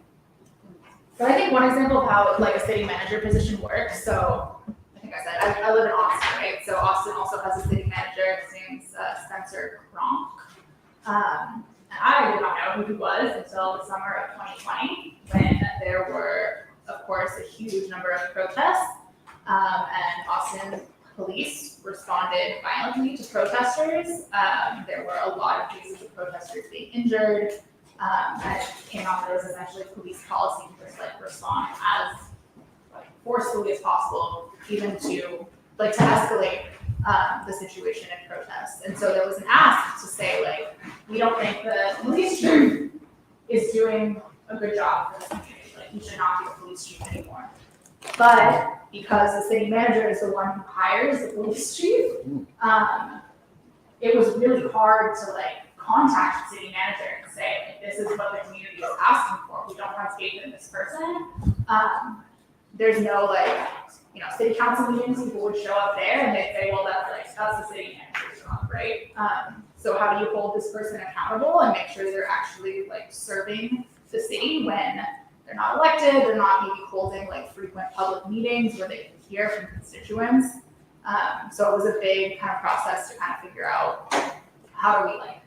S3: But I think one example of how like a city manager position works. So I think I said I live in Austin, right? So Austin also has a city manager. His name's Spencer Kronk. And I did not know who he was until the summer of 2020, when there were, of course, a huge number of protests, and Austin police responded violently to protesters. There were a lot of cases of protesters being injured, and it came out that it was essentially police policy to just like respond as like forcefully as possible, even to like to escalate the situation in protests. And so there was an ask to say like, we don't think the police chief is doing a good job for this community. Like he should not be a police chief anymore. But because the city manager is the one who hires the police chief, it was really hard to like contact the city manager and say, like, this is what the community is asking for. We don't have faith in this person. There's no like, city council meetings, people would show up there and they'd say, well, that's the city manager's job, right? So how do you hold this person accountable and make sure they're actually like serving the city when they're not elected, they're not maybe holding like frequent public meetings where they can hear from constituents. So it was a big kind of process to kind of figure out how do we like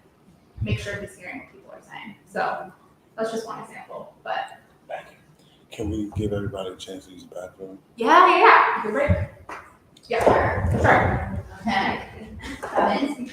S3: make sure he's hearing what people are saying. So that's just one example, but.
S11: Can we give everybody a chance to use the bathroom?
S3: Yeah. Good break. Yeah, sure.
S5: Comments?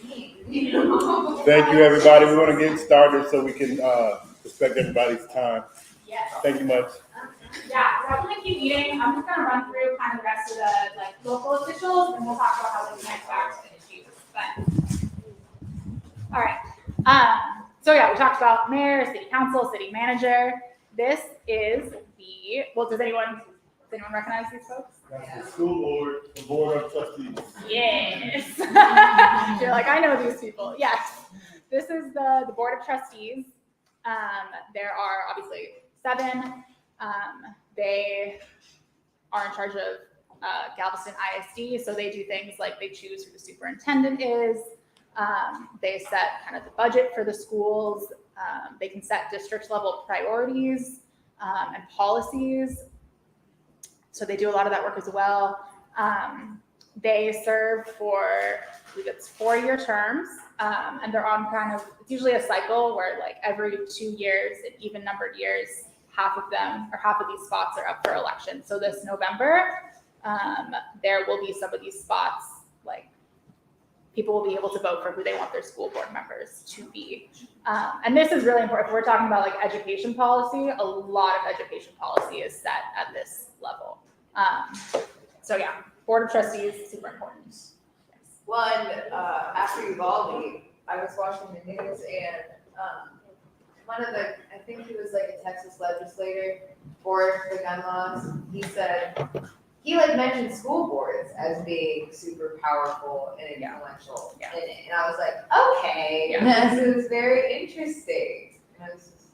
S1: mean, you know?
S11: Thank you, everybody. We're gonna get started so we can respect everybody's time.
S2: Yes.
S11: Thank you much.
S2: Yeah, so I'm gonna keep eating. I'm just gonna run through kind of the rest of the like local officials, and we'll talk about how they connect back to the issues. But all right. So yeah, we talked about mayor, city council, city manager. This is the does anyone recognize these folks?
S11: That's the school board, the board of trustees.
S2: Yes. You're like, I know these people. Yes. This is the board of trustees. There are obviously 7. They are in charge of Galveston ISD, so they do things like they choose who the superintendent is. They set kind of the budget for the schools. They can set district level priorities and policies. So they do a lot of that work as well. They serve for, I believe it's 4-year terms, and they're on kind of, it's usually a cycle where like every 2 years, in even numbered years, half of these spots are up for election. So this November, there will be some of these spots, like people will be able to vote for who they want their school board members to be. And this is really important. If we're talking about like education policy, a lot of education policy is set at this level. So yeah, board of trustees, super important. Yes.
S1: One, after Uvalde, I was watching the news and one of the, I think he was like a Texas legislator for the gun laws, he said, he like mentioned school boards as being super powerful and influential in it. And I was like, okay, this is very interesting. And I was just,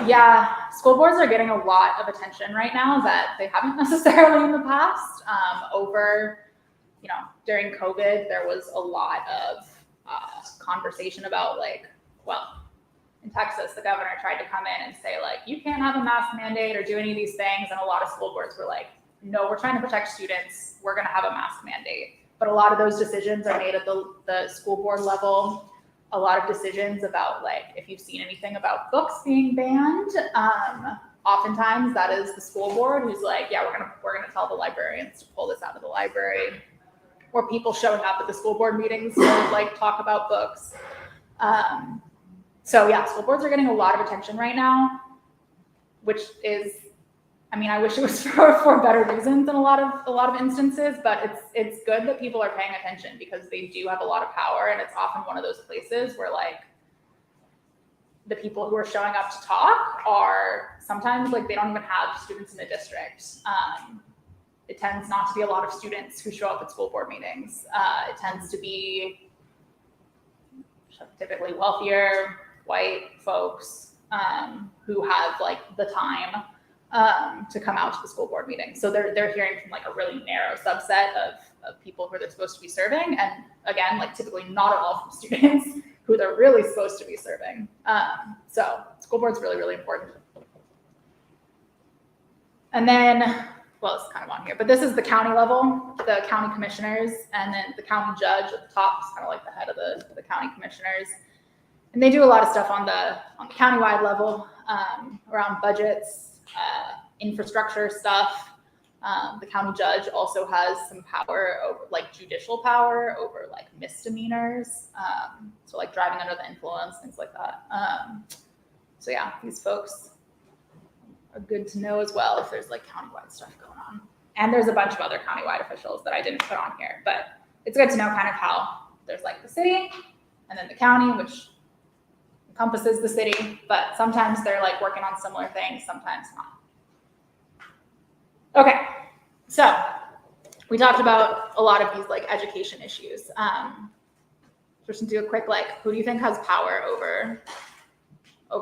S2: Yeah, school boards are getting a lot of attention right now that they haven't necessarily in the past. During COVID, there was a lot of conversation about like, well, in Texas, the governor tried to come in and say like, you can't have a mask mandate or do any of these things. And a lot of school boards were like, no, we're trying to protect students. We're going to have a mask mandate. But a lot of those decisions are made at the school board level. A lot of decisions about like, if you've seen anything about books being banned, oftentimes that is the school board who's like, yeah, we're gonna tell the librarians to pull this out of the library, or people showing up at the school board meetings to like talk about books. So yeah, school boards are getting a lot of attention right now, which is, I mean, I wish it was for better reasons in a lot of instances, but it's good that people are paying attention because they do have a lot of power, and it's often one of those places where like the people who are showing up to talk are sometimes like they don't even have students in the district. It tends not to be a lot of students who show up at school board meetings. It tends to be typically wealthier white folks who have like the time to come out to the school board meeting. So they're hearing from like a really narrow subset of people who they're supposed to be serving. And again, like typically not at all from students who they're really supposed to be serving. So school board's really, really important. And then, well, it's kind of on here, but this is the county level, the county commissioners, and then the county judge at the top is kind of like the head of the county commissioners. And they do a lot of stuff on the countywide level around budgets, infrastructure stuff. The county judge also has some power over like judicial power over like misdemeanors. So like driving under the influence, things like that. So yeah, these folks are good to know as well if there's like countywide stuff going on. And there's a bunch of other countywide officials that I didn't put on here, but it's good to know kind of how there's like the city and then the county, which encompasses the city, but sometimes they're like working on similar things, sometimes not. Okay, so we talked about a lot of these like education issues. Just to do a quick like, who do you think has power over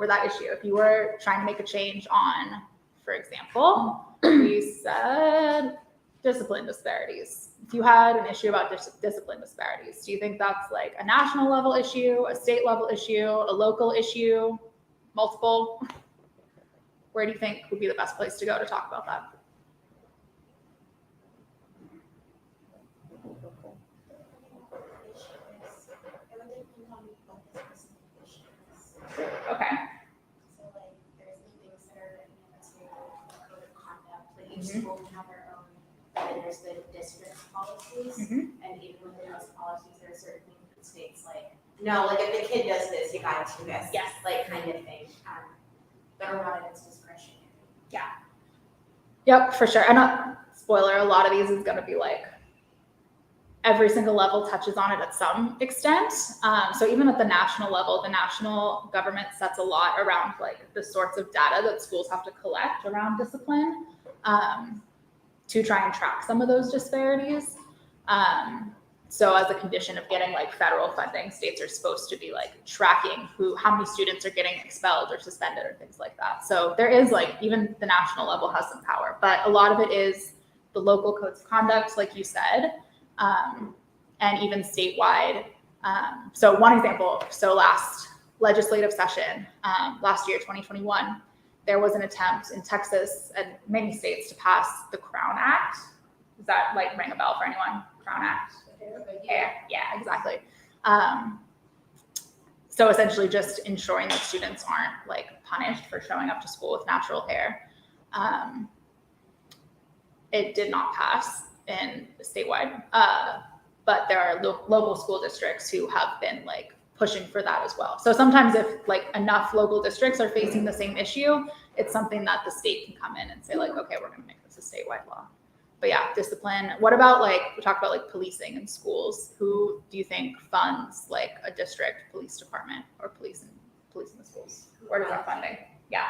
S2: that issue? If you were trying to make a change on, for example, we said discipline disparities. If you had an issue about discipline disparities, do you think that's like a national level issue, a state level issue, a local issue, multiple? Where do you think would be the best place to go to talk about that? Okay.
S8: So like there's things that are written into the code of conduct, like each school can have their own, and there's the district policies, and even within those policies there are certain things that states like, no, like if the kid does this, you gotta do this.
S2: Yes.
S8: Like kind of thing. But a lot of it's discretionary.
S2: Yep, for sure. And spoiler, a lot of these is going to be like every single level touches on it at some extent. So even at the national level, the national government sets a lot around like the sorts of data that schools have to collect around discipline to try and track some of those disparities. So as a condition of getting like federal funding, states are supposed to be like tracking how many students are getting expelled or suspended or things like that. So there is like, even the national level has some power, but a lot of it is the local codes of conduct, like you said, and even statewide. So one example, so last legislative session, last year, 2021, there was an attempt in Texas and many states to pass the Crown Act. Does that like ring a bell for anyone? Crown Act? Yeah, exactly. So essentially just ensuring that students aren't like punished for showing up to school with natural hair. It did not pass in statewide, but there are local school districts who have been like pushing for that as well. So sometimes if like enough local districts are facing the same issue, it's something that the state can come in and say like, okay, we're gonna make this a statewide law. But yeah, discipline. What about like, we talked about like policing in schools. Who do you think funds like a district police department or police in the schools? Where does our funding? Yeah.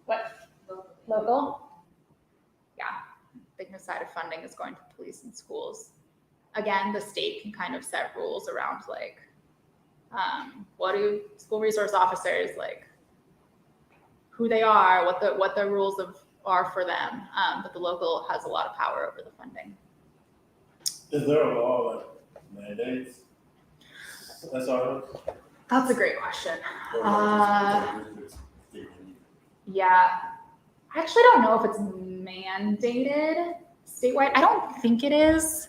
S2: What? Local? Yeah. Biggest side of funding is going to police in schools. Again, the state can kind of set rules around like, what do school resource officers like, who they are, what the rules are for them, but the local has a lot of power over the funding.
S11: Is there a law that mandates? That's all.
S2: That's a great question. Yeah, I actually don't know if it's mandated statewide. I don't think it is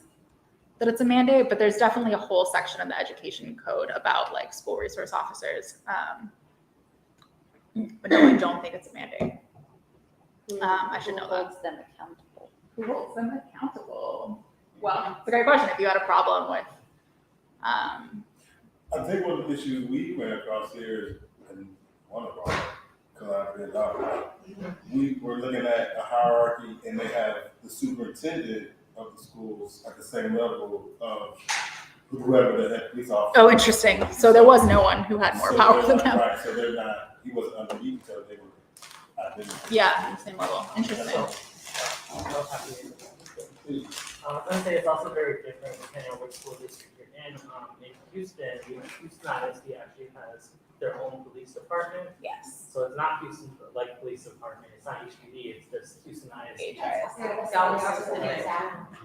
S2: that it's a mandate, but there's definitely a whole section of the education code about like school resource officers. But no, I don't think it's a mandate. I should know that.
S5: Who holds them accountable?
S2: Who holds them accountable? Well, it's a great question. If you had a problem with,
S11: I think one of the issues we ran across here, and one of our collaborators out, we were looking at a hierarchy, and they have the superintendent of the schools at the same level of whoever the head police officer.
S2: oh, interesting. So there was no one who had more
S11: So
S2: power
S11: they're
S2: than
S11: not-
S2: them.
S11: Right, so they're not, he wasn't underneath, so they were identical.
S2: Yeah, same level. Interesting.
S7: I was gonna say it's also very different depending on which school district you're in. In Houston, Houston ISD actually has their own police department.
S2: Yes.
S7: So it's not Houston like police department. It's not HPD. It's just Houston ISD.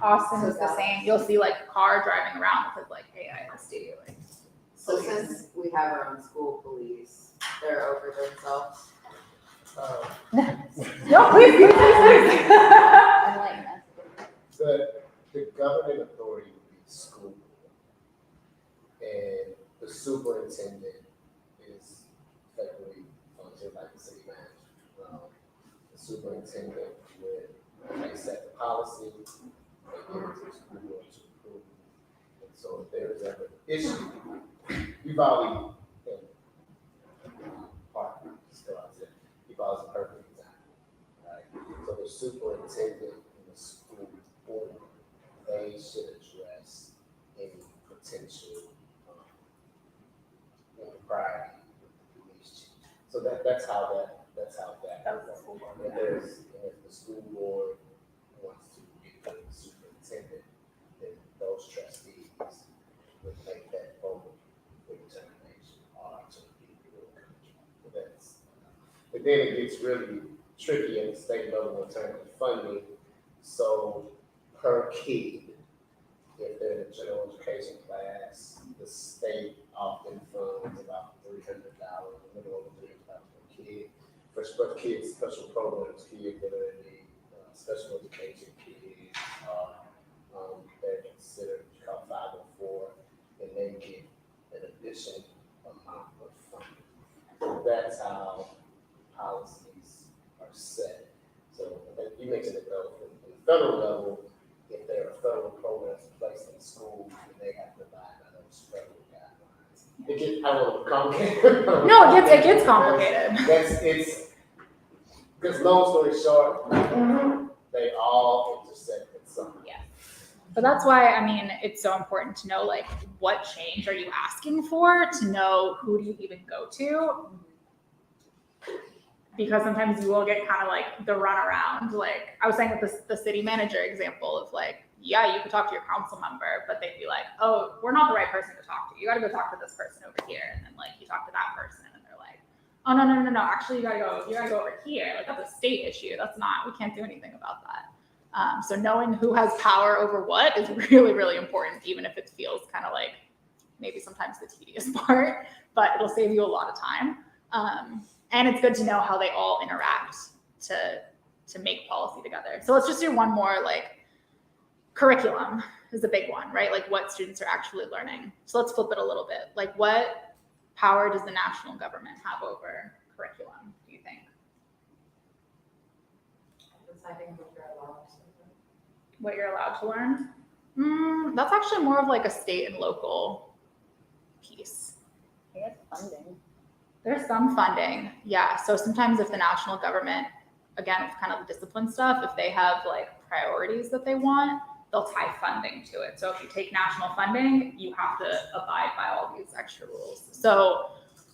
S2: Austin is the same. You'll see like a car driving around with like AISD. Like,
S1: So since we have our own school police, they're over themselves.
S2: no, please.
S5: Enlighten us.
S4: The governing authority would be the school board. And the superintendent is effectively functioning like the city manager. The superintendent would set the policy, and give it to the school board to approve. And so if there is ever an issue, we've already, you've always a perfect example, right? So the superintendent and the school board, they should address any potential impropriety with the police chief. So that's how that works. And if the school board wants to get rid of the superintendent, then those trustees would make that vote for determination or to get rid of the contract. So that's, but then it gets really tricky at the state level in terms of funding. So per kid, if they're in a general education class, the state often funds about $300, a little over $300 per kid. For kids, special programs, kids that are in the special education kids, they're considered called 504, and they get an additional amount of funding. So that's how policies are set. So you mentioned it though, from the federal level, if there are federal programs placed in schools, and they have to abide by those federal guidelines. It gets, I don't know, complicated.
S3: No, it gets complicated.
S4: It's, because long story short, they all intersect at some point.
S3: Yeah. But that's why, I mean, it's so important to know, like, what change are you asking for, to know who do you even go to? Because sometimes you will get kind of like the runaround. Like I was saying with the city manager example of like, yeah, you could talk to your council member, but they'd be like, oh, we're not the right person to talk to. You got to go talk to this person over here. And then like you talk to that person and they're like, oh, no. Actually, you got to go over here. Like that's a state issue. That's not, we can't do anything about that. So knowing who has power over what is really, really important, even if it feels kind of like maybe sometimes the tedious part, but it'll save you a lot of time. And it's good to know how they all interact to make policy together. So let's just do one more, like curriculum is a big one, right? Like what students are actually learning. So let's flip it a little bit. Like what power does the national government have over curriculum, do you think?
S1: Deciding what you're allowed to learn.
S3: What you're allowed to learn? That's actually more of like a state and local piece.
S5: I guess funding.
S3: There's some funding, yeah. So sometimes if the national government, again, with kind of the discipline stuff, if they have like priorities that they want, they'll tie funding to it. So if you take national funding, you have to abide by all these extra rules. So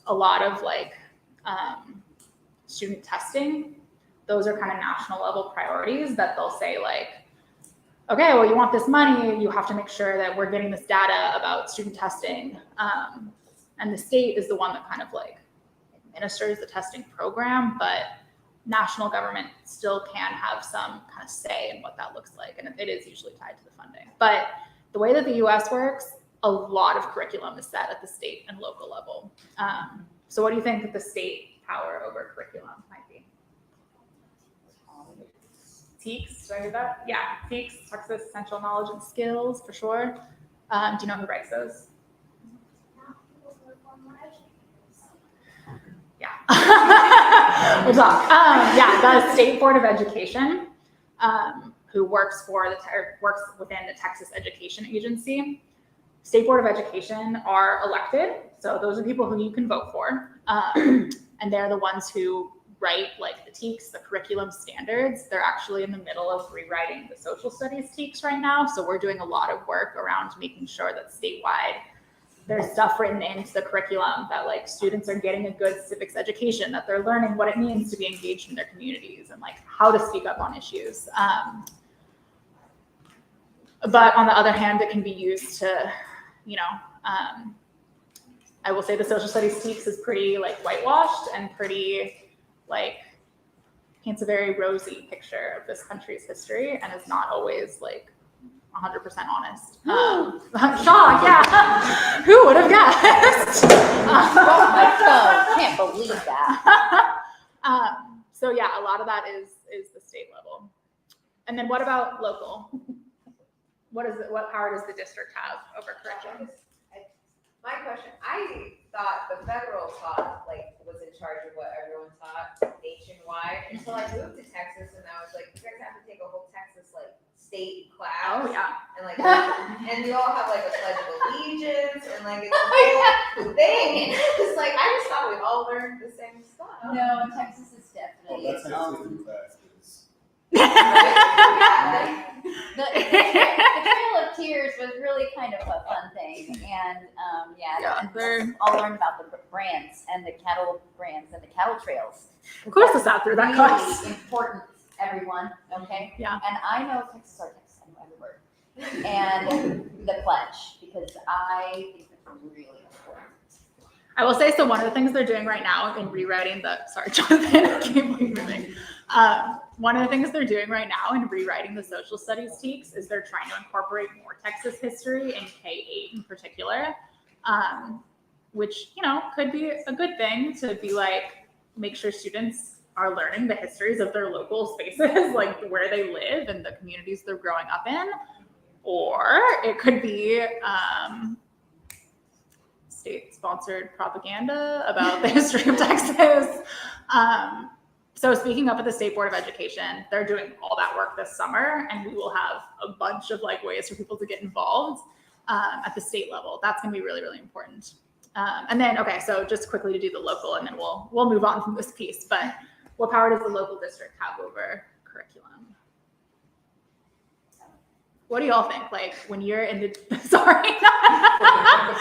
S3: a lot of like student testing, those are kind of national level priorities that they'll say like, okay, well, you want this money, you have to make sure that we're getting this data about student testing. And the state is the one that kind of like administers the testing program, but national government still can have some kind of say in what that looks like. And it is usually tied to the funding. But the way that the US works, a lot of curriculum is set at the state and local level. So what do you think that the state power over curriculum might be? TEKS, did I hear that? Yeah, TEKS, Texas Essential Knowledge and Skills, for sure. Do you know who writes those? Yeah. We'll talk. Yeah, the State Board of Education, who works within the Texas Education Agency. State Board of Education are elected, so those are people who you can vote for, and they're the ones who write like the TEKS, the curriculum standards. They're actually in the middle of rewriting the social studies TEKS right now, so we're doing a lot of work around making sure that statewide there's stuff written into the curriculum that like students are getting a good civics education, that they're learning what it means to be engaged in their communities and like how to speak up on issues. But on the other hand, it can be used to, you know, I will say the social studies TEKS is pretty like whitewashed and pretty like paints a very rosy picture of this country's history and is not always like 100% honest. Shock, yeah. Who would have guessed?
S5: My phone, can't believe that.
S3: So yeah, a lot of that is the state level. And then what about local? What power does the district have over curriculum?
S1: My question, I thought the federal taught, like, was in charge of what everyone taught nationwide until I moved to Texas and I was like, you guys have to take a whole Texas, like, state class.
S3: Oh yeah.
S1: And like, and you all have like a pledge of allegiance and like, it's a whole thing. And it's like, I just thought we all learned the same stuff.
S5: No, Texas is
S11: Well,
S5: definitely
S11: that's
S5: its
S11: how
S5: own.
S11: system class is.
S1: Yeah.
S5: The Trail of Tears was really kind of a fun thing, and
S3: they're
S5: all learned about the brands and the cattle brands and the cattle trails.
S3: of course it's out through that class.
S5: Really important, everyone. Okay.
S3: Yeah.
S5: And I know Texas are Texas. I know every word. And the pledge, because I think it's really important.
S3: I will say, so one of the things they're doing right now in rewriting sorry, Jonathan, I can't believe moving. One of the things they're doing right now in rewriting the social studies TEKS is they're trying to incorporate more Texas history in K-8 in particular, which, you know, could be a good thing to be like, make sure students are learning the histories of their local spaces, like where they live and the communities they're growing up in. Or it could be state-sponsored propaganda about the history of Texas. So speaking up at the State Board of Education, they're doing all that work this summer, and we will have a bunch of like ways for people to get involved. at the state level. That's going to be really, really important. And then, okay, so just quickly to do the local, and then we'll move on from this piece. But what power does the local district have over curriculum? What do y'all think? Like when you're in the sorry, not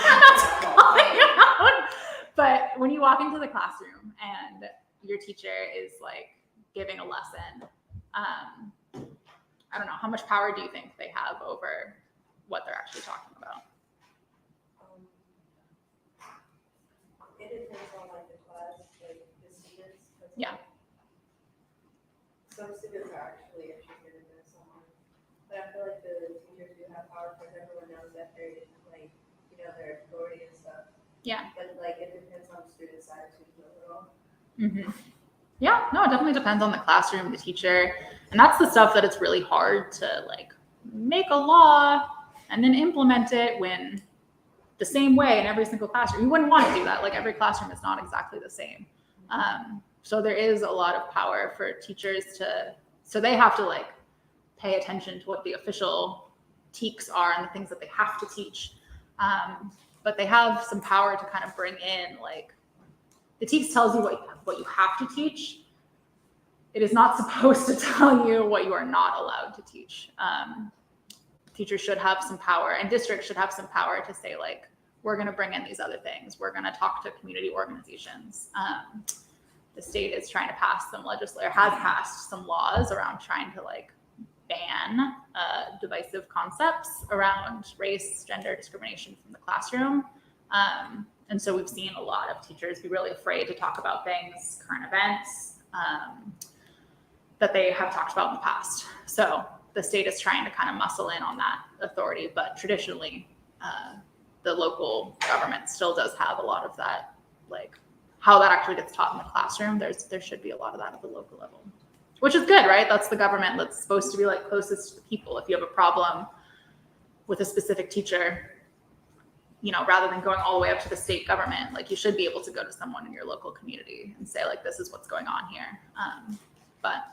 S3: calling you out, but when you walk into the classroom and your teacher is like giving a lesson, I don't know, how much power do you think they have over what they're actually talking about?
S10: It depends on like the class, like the students.
S3: Yeah.
S10: Some students are actually interested in this one, but I feel like the teachers do have power because everyone knows that they're like, their authority and stuff.
S3: Yeah.
S10: But like it depends on the student's attitude overall.
S3: Mm-hmm. Yeah, no, it definitely depends on the classroom, the teacher, and that's the stuff that it's really hard to like make a law and then implement it when the same way in every single classroom. You wouldn't want to do that. Like every classroom is not exactly the same. So there is a lot of power for teachers so they have to like pay attention to what the official TEKs are and the things that they have to teach. But they have some power to kind of bring in like, the TEKS tells you what you have to teach. It is not supposed to tell you what you are not allowed to teach. Teachers should have some power, and districts should have some power to say like, we're going to bring in these other things. We're going to talk to community organizations. The state is trying to pass has passed some laws around trying to like ban divisive concepts around race, gender discrimination from the classroom. And so we've seen a lot of teachers be really afraid to talk about things, current events, that they have talked about in the past. So the state is trying to kind of muscle in on that authority, but traditionally, the local government still does have a lot of that, like how that actually gets taught in the classroom. There should be a lot of that at the local level, which is good, right? That's the government that's supposed to be like closest to the people. If you have a problem with a specific teacher, rather than going all the way up to the state government, like you should be able to go to someone in your local community and say like, this is what's going on here. But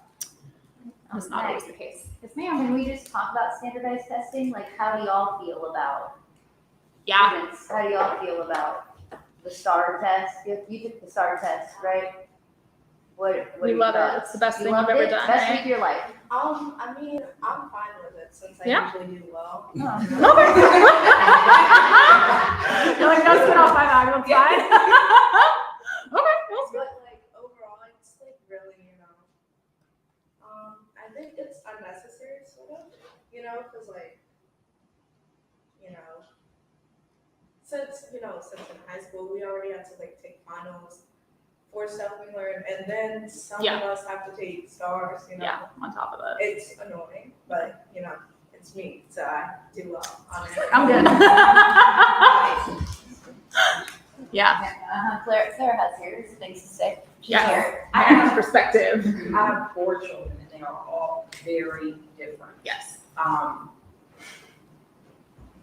S3: that's not always the case.
S5: Yes, ma'am, when we just talk about standardized testing, like how do y'all feel about students? How do y'all feel about the STAR test? You took the STAR test, right? What
S3: We love it. It's the best thing you've ever done,
S5: Best
S3: right?
S5: week of your life.
S10: I mean, I'm fine with it since I
S3: Yeah.
S10: usually do well.
S3: You're like, no skin off my back, that's fine. Okay, that's good.
S10: But like overall, it's like really, I think it's unnecessary sort of, because like, since in high school, we already had to like take finals for stuff we learned, and then some
S3: Yeah.
S10: of us have to take stars,
S3: Yeah, on top of it.
S10: It's annoying, but it's me, so I do well on it.
S3: I'm good. Yeah.
S5: Sarah has here things to say. She's
S3: Yeah.
S5: here.
S3: I have perspective.
S12: I have 4 children and they are all very different.
S3: Yes.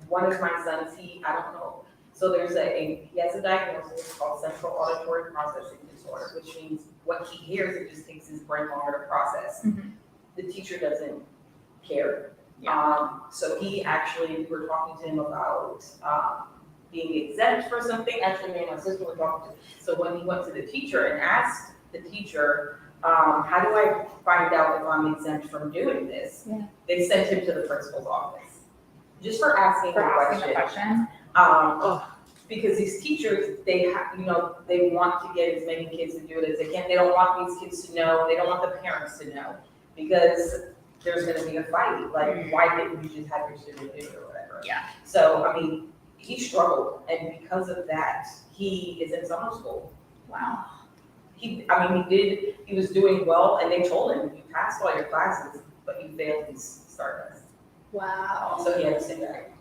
S12: One of my sons, I don't know. So he has a diagnosis called central auditory processing disorder, which means what he hears, it just takes his brain longer to process.
S3: Mhm.
S12: The teacher doesn't care.
S3: Yeah.
S12: So we were talking to him about being exempt for something. Actually, me and my sister were talking to. So when he went to the teacher and asked the teacher, how do I find out if I'm exempt from doing this?
S3: Yeah.
S12: They sent him to the principal's office just for asking the question. Because these teachers, they want to get as many kids to do it as they can. They don't want these kids to know. They don't want the parents to know because there's going to be a fight. Like, why didn't you just have your student do it or whatever?
S3: Yeah.
S12: So, I mean, he struggled, and because of that, he is in summer school.
S3: Wow.
S12: He was doing well, and they told him, you passed all your classes, but you failed these STAR tests.
S3: Wow.
S12: So he had to sit back.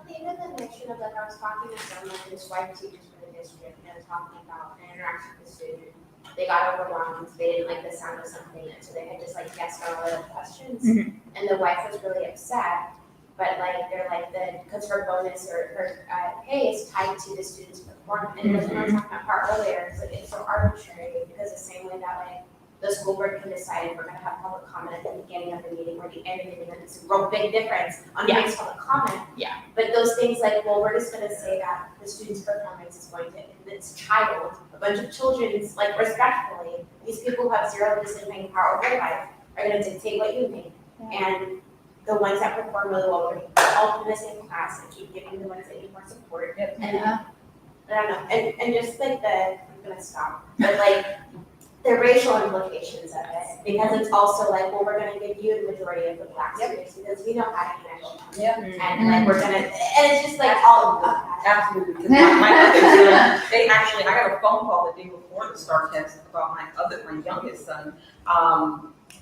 S8: Even the mention of like I was talking to someone who's wife teachers for the district and I was talking about an interaction with a student. They got overwhelmed because they didn't like the sound of something, and so they had just like guessed on all the questions.
S3: Mhm.
S8: And the wife was really upset, but like they're like because her bonus or her pay is tied to the student's performance. And it was what I was talking about earlier. It's like it's so arbitrary because the same way that like the school board can decide if we're gonna have public comment at the beginning of the meeting or the end of the meeting. It's a real big difference on who makes public comment.
S2: Yeah.
S8: But those things like, well, we're just gonna say that the student's performance is going to, this child, a bunch of children's, like respectfully, these people who have zero decision-making power over their life are gonna dictate what you think. And the ones that perform really well, we're gonna all put in the same class and keep giving the ones that need more support. And I don't know, and just like I'm gonna stop, but like the racial implications of it, because it's also like, well, we're gonna give you the majority of the black students because we know how to connect with them. And like, we're gonna, and it's just like all of that.
S12: Absolutely, because my other son, they actually, I got a phone call the day before the STAR test about my youngest son,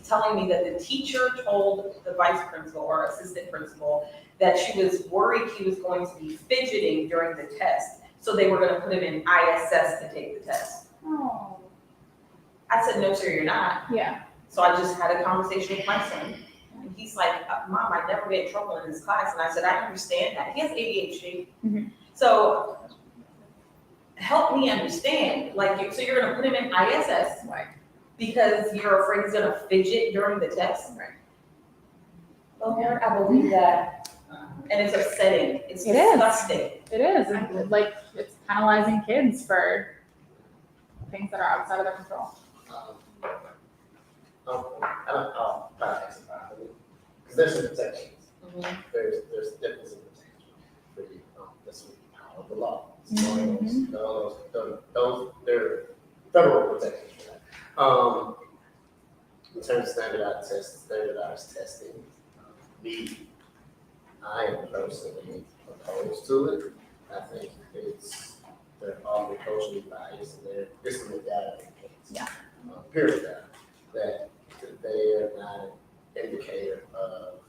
S12: telling me that the teacher told the vice principal or assistant principal that she was worried he was going to be fidgeting during the test, so they were gonna put him in ISS to take the test.
S2: Oh.
S12: I said, no, sir, you're not.
S2: Yeah.
S12: So I just had a conversation with my son. And he's like, Mom, I never get in trouble in this class. And I said, I understand that. He has ADHD.
S2: Mm-hmm.
S12: So help me understand. Like, so you're going to put him in ISS.
S2: Right.
S12: Because you're afraid he's going to fidget during the test. Right. Well, Lord, I believe that. And it's upsetting. It's disgusting.
S2: It is. And like, it's penalizing kids for things that are outside of their control.
S4: I'll because there's some protections. There's difference in protection for you. That's the power of the law. Those they're federal protections for that. In terms of standardized testing, I am personally opposed to it. I think they're all culturally biased and they're discriminate data indicates.
S2: Yeah.
S4: Period data that they are not an indicator of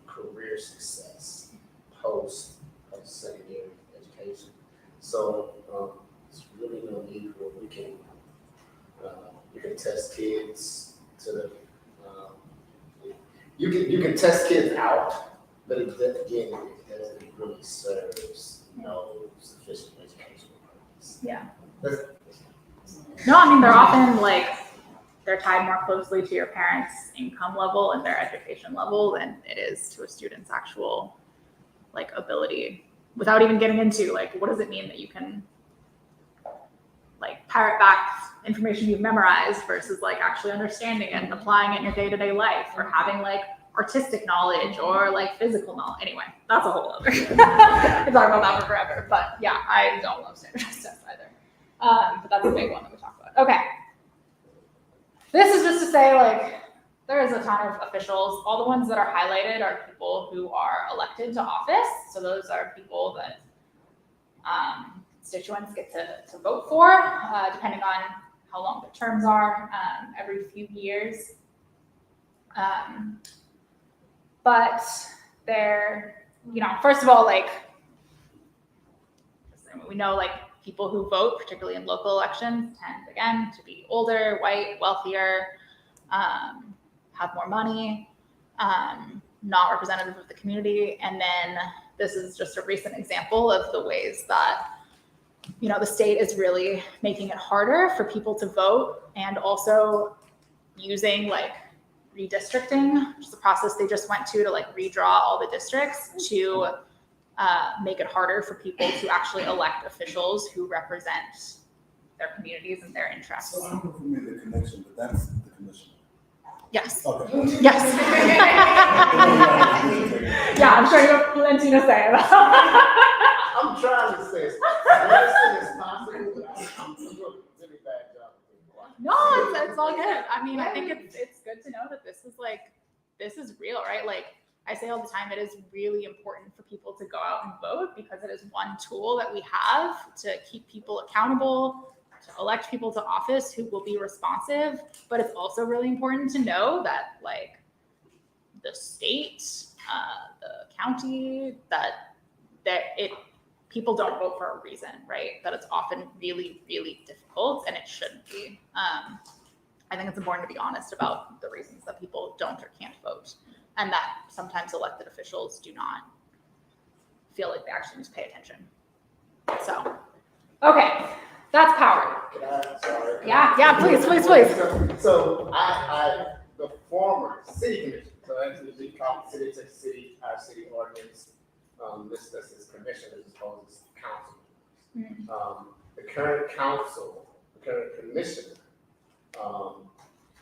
S4: career success post-secondary education. So it's really no need for you can test kids to the you can test kids out, but it doesn't really serves no sufficient educational purpose.
S2: Yeah. No, I mean, they're often like, they're tied more closely to your parents' income level and their education level than it is to a student's actual like ability, without even getting into like, what does it mean that you can like parrot back information you've memorized versus like actually understanding it and applying it in your day-to-day life, or having like artistic knowledge or like physical knowledge. Anyway, that's a whole other. We can talk about that for forever. But yeah, I don't love standardized tests either. But that's a big one that we talk about. Okay. This is just to say, like, there is a ton of officials. All the ones that are highlighted are people who are elected to office. So those are people that constituents get to vote for, depending on how long the terms are, every few years. But they're, first of all, like, we know, like, people who vote, particularly in local elections, tend, again, to be older, white, wealthier, have more money, not representative of the community. And then this is just a recent example of the ways that, the state is really making it harder for people to vote, and also using like redistricting, which is the process they just went to like redraw all the districts to make it harder for people to actually elect officials who represent their communities and their interests.
S11: So I don't know if we made the connection, but that's the commission.
S2: Yes.
S11: Okay.
S2: Yes. Yeah, I'm sure you have plenty to say about it.
S4: I'm trying to say as possible, but I'm doing a really bad job.
S2: No, it's all good. I mean, I think it's good to know that this is real, right? Like I say all the time, it is really important for people to go out and vote, because it is one tool that we have to keep people accountable, to elect people to office who will be responsive. But it's also really important to know that like the state, the county, that people don't vote for a reason, right? That it's often really, really difficult, and it shouldn't be. I think it's important to be honest about the reasons that people don't or can't vote, and that sometimes elected officials do not feel like they actually need to pay attention. So, okay,
S3: That's power.
S4: Can I, sorry.
S3: Yeah, please.
S4: So the former city commission, so actually we call it Civics, our city ordinance, lists us as commissioners as opposed as council. The current commissioner,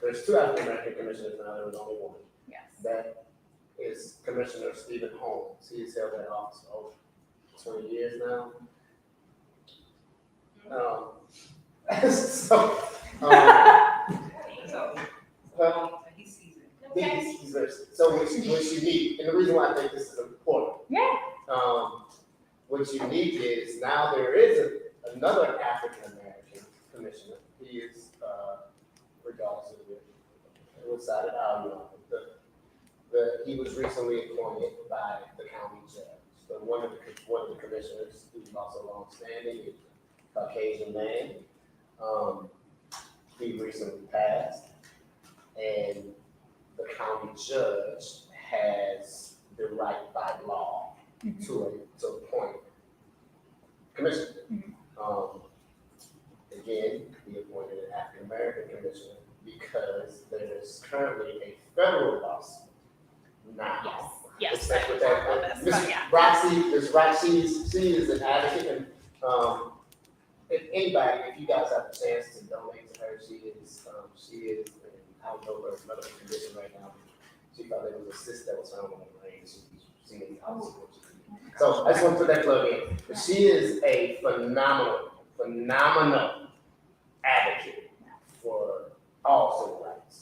S4: there's two African American commissioners now, there was only one.
S3: Yes.
S4: That is Commissioner Stephen Holmes. He's held that office for over 20 years now. He's very, so what's unique, and the reason why I think this is important.
S3: Yeah.
S4: What's unique is now there is another African American commissioner. He is, regardless of what side of the aisle you're on, he was recently appointed by the county judge. So one of the commissioners who's also longstanding is a Caucasian man. He recently passed, and the county judge has the right by law to appoint commissioner. Again, he appointed an African American commissioner because there's currently a federal lawsuit now.
S3: Yes.
S4: With that, Ms. Roxy, she is an advocate, and if anybody, if you guys have a chance to donate to her, she is, and I don't know her medical condition right now. She thought there was a cyst that was found on her brain. She needs obviously what she needs. So I just want to put that plug in. But she is a phenomenal advocate for all civil rights.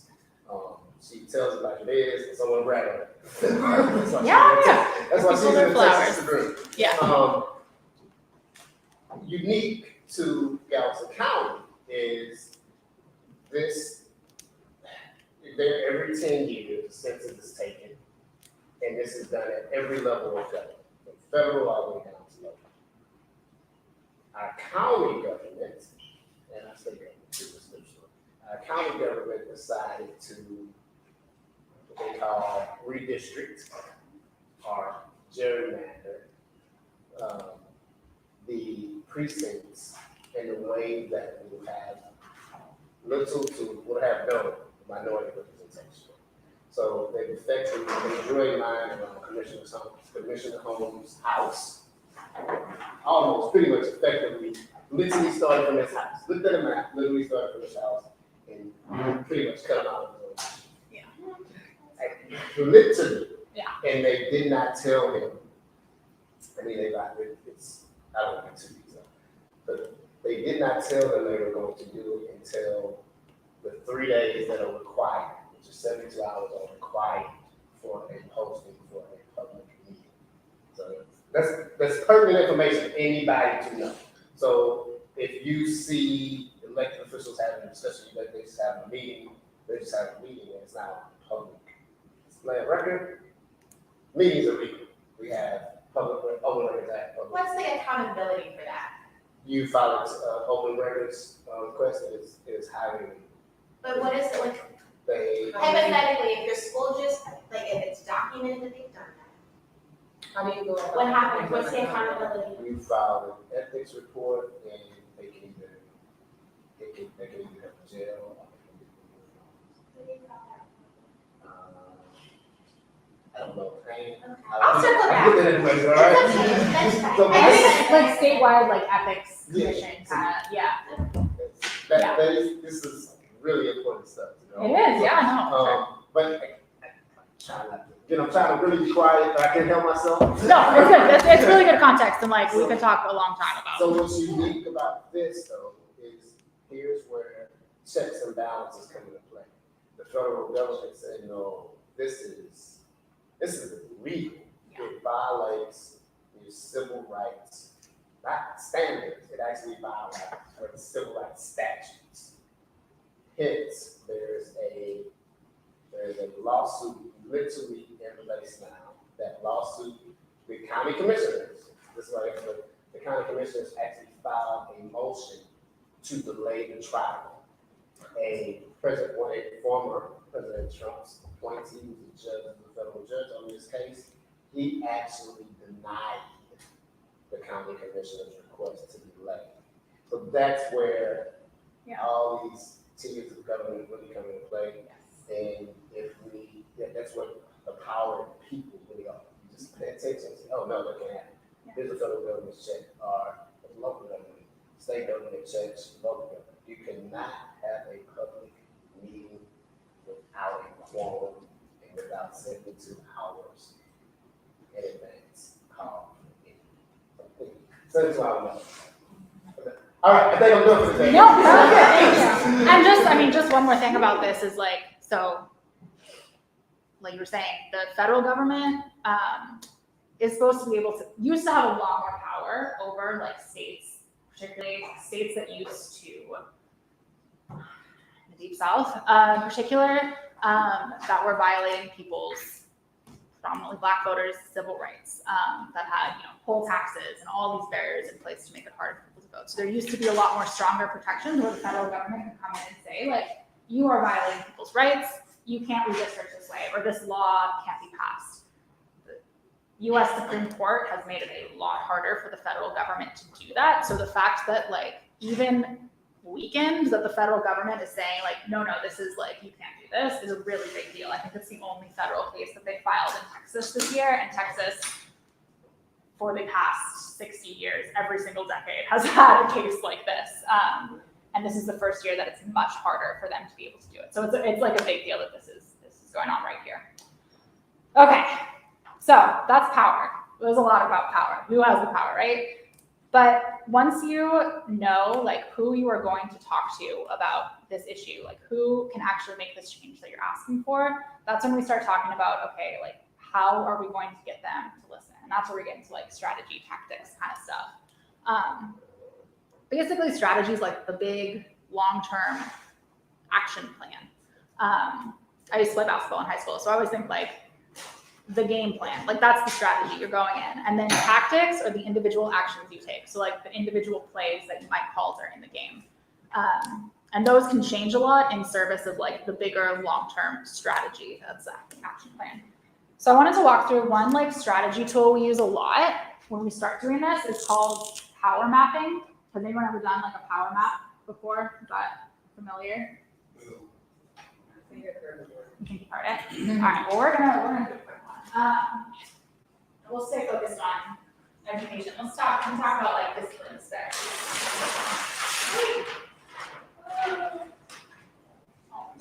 S4: She tells it like it is, and someone brag on it. That's why she's in the Texas group.
S3: Yeah.
S4: Unique to Gallatin County is this. Every 10 years, the census is taken, and this is done at every level of government, from federal all the way down to local. Our county government, and I say government too, our county government decided to what they call redistrict or gerrymander the precincts in a way that will have no minority representation. So they effectively drew a line around Commissioner Holmes' house, almost pretty much effectively, literally started from his house. Looked at a map, literally started from his house, and pretty much cut him out of the zone. Yeah. Literally. Yeah. And they did not tell him. I mean, I don't know, 2 weeks ago, but they did not tell them they were going to do it until the 3 days that are required, which is 72 hours are required for a posting for a public meeting. So that's pertinent information for anybody to know. So if you see elected officials having a discussion, they just have a meeting, and it's not a public display of record. Meetings are legal. We have public open records act.
S8: What's the accountability for that?
S4: You filed open records request is highly.
S8: But what is it like? Hypothetically, if your school just, like, if it's documented that they've done that,
S12: How do you go about
S8: what happens? What's the accountability?
S4: You file an ethics report, and they can either go to jail or they can be I don't know.
S8: I'll circle back.
S4: I'll get that information, all right?
S8: That's fine.
S4: So
S3: I think like statewide, like ethics commission
S4: This is really important stuff.
S3: It is, yeah, no.
S4: But I'm trying to really be quiet, but I can't help myself.
S3: No, it's good. It's really good context, and like we could talk a long time about.
S4: So what's unique about this, though, is here's where checks and balances come into play. The federal government said, no, this is illegal. It violates your civil rights, not standards. It actually violates the civil rights statutes. Hence, there's a lawsuit literally in place now. That lawsuit, the county commissioners, the county commissioners actually filed a motion to delay the trial. A former President Trump's appointee, who's the federal judge on this case, he actually denied the county commissioner's request to delay. So that's where
S2: Yeah.
S4: all these tiers of government really come into play. And if we, that's what the power of people really are. You just pay attention and say, oh no, that can't happen.
S2: Yeah.
S4: Here's a federal government check, or a local government, state government checks, local government. You cannot have a public meeting without a quorum and without 72 hours in advance. Call. 72 hours. All right, I think I'm done for today.
S3: No, thank you. And just, I mean, just one more thing about this is like, so, like you were saying, the federal government is supposed to be able to, used to have a lot more power over like states, particularly states that used to, the Deep South in particular, that were violating people's, predominantly Black voters' civil rights, that had, poll taxes and all these barriers in place to make it hard for people to vote. So there used to be a lot more stronger protections where the federal government can come in and say, like, you are violating people's rights, you can't redistrict this way, or this law can't be passed. The US Supreme Court has made it a lot harder for the federal government to do that. So the fact that, like, even weekends that the federal government is saying, like, no, this is like, you can't do this, is a really big deal. I think it's the only federal case that they filed in Texas this year, and Texas, for the past 60 years, every single decade has had a case like this. And this is the first year that it's much harder for them to be able to do it. So it's like a big deal that this is going on right here. Okay, so that's power. There's a lot about power. Who has the power, right? But once you know, like, who you are going to talk to about this issue, like who can actually make this change that you're asking for, that's when we start talking about, okay, like, how are we going to get them to listen? And that's where we get into like strategy, tactics kind of stuff. Basically, strategy is like the big long-term action plan. I used to play basketball in high school, so I always think like the game plan, like that's the strategy you're going in. And then tactics are the individual actions you take. So like the individual plays that you might call during the game. And those can change a lot in service of like the bigger long-term strategy. That's the action plan. So I wanted to walk through one like strategy tool we use a lot when we start doing this. It's called power mapping. Has anyone ever done like a power map before? Is that familiar? You think you've heard it? All right, well, we're gonna do a quick one. We'll stay focused on education. We can talk about like disciplines there.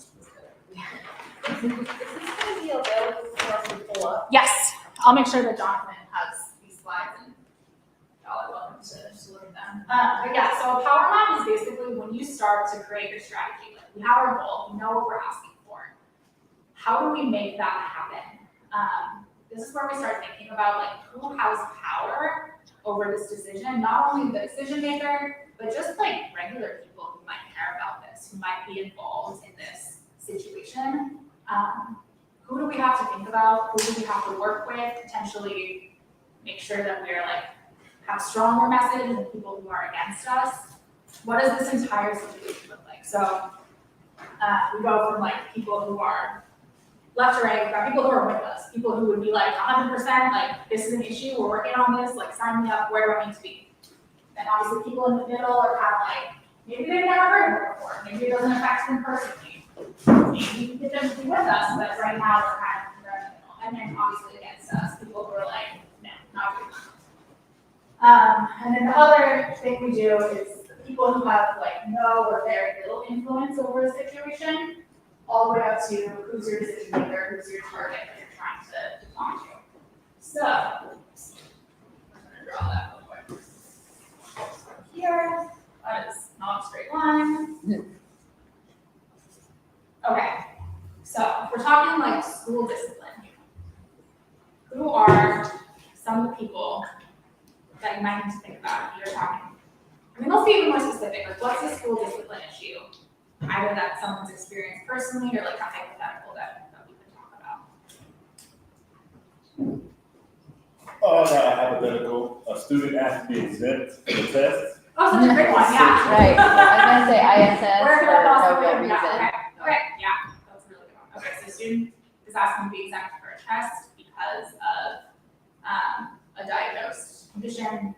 S12: Is this gonna be available for us to pull up?
S3: Yes, I'll make sure that Jonathan has these slides and y'all are welcome to look at them. But yeah, so a power map is basically when you start to create your strategy. Like we have our goal, we know what we're asking for. How do we make that happen? This is where we start thinking about like who has power over this decision, not only the decision maker, but just like regular people who might care about this, who might be involved in this situation. Who do we have to think about? Who do we have to work with? Potentially make sure that we're like have stronger message than people who are against us. What does this entire situation look like? So we go from like people who are left to right, we've got people who are with us, people who would be like 100%, like this is an issue, we're working on this, like sign me up, where do I need to be? And obviously people in the middle are kind of like, maybe they've never heard of it before, maybe it doesn't affect them personally. Maybe you can get them to be with us, but right now they're kind of in the middle. And then obviously against us, people who are like, no, not good. And then the other thing we do is the people who have like no or very little influence over a situation, all the way up to who's your decision maker, who's your target that you're trying to talk to. So, I'm going to draw that real quick. Here, that is not a straight line. Okay, so if we're talking like school discipline, who are some of the people that you might need to think about if you're talking? I mean, let's be even more specific. Like, what's a school discipline issue? Either that someone's experienced personally or like a hypothetical that we could talk about.
S11: Oh, a hypothetical. A student has to be exempt from the test.
S3: Oh, such a great one, yeah.
S5: Right, I was gonna say ISS
S3: Where
S5: for
S3: could I
S5: no
S3: possibly
S5: real
S3: be?
S5: reason.
S3: Okay, yeah, that's a really good one. Okay, so student is asking to be exempt for a test because of a diagnosed condition.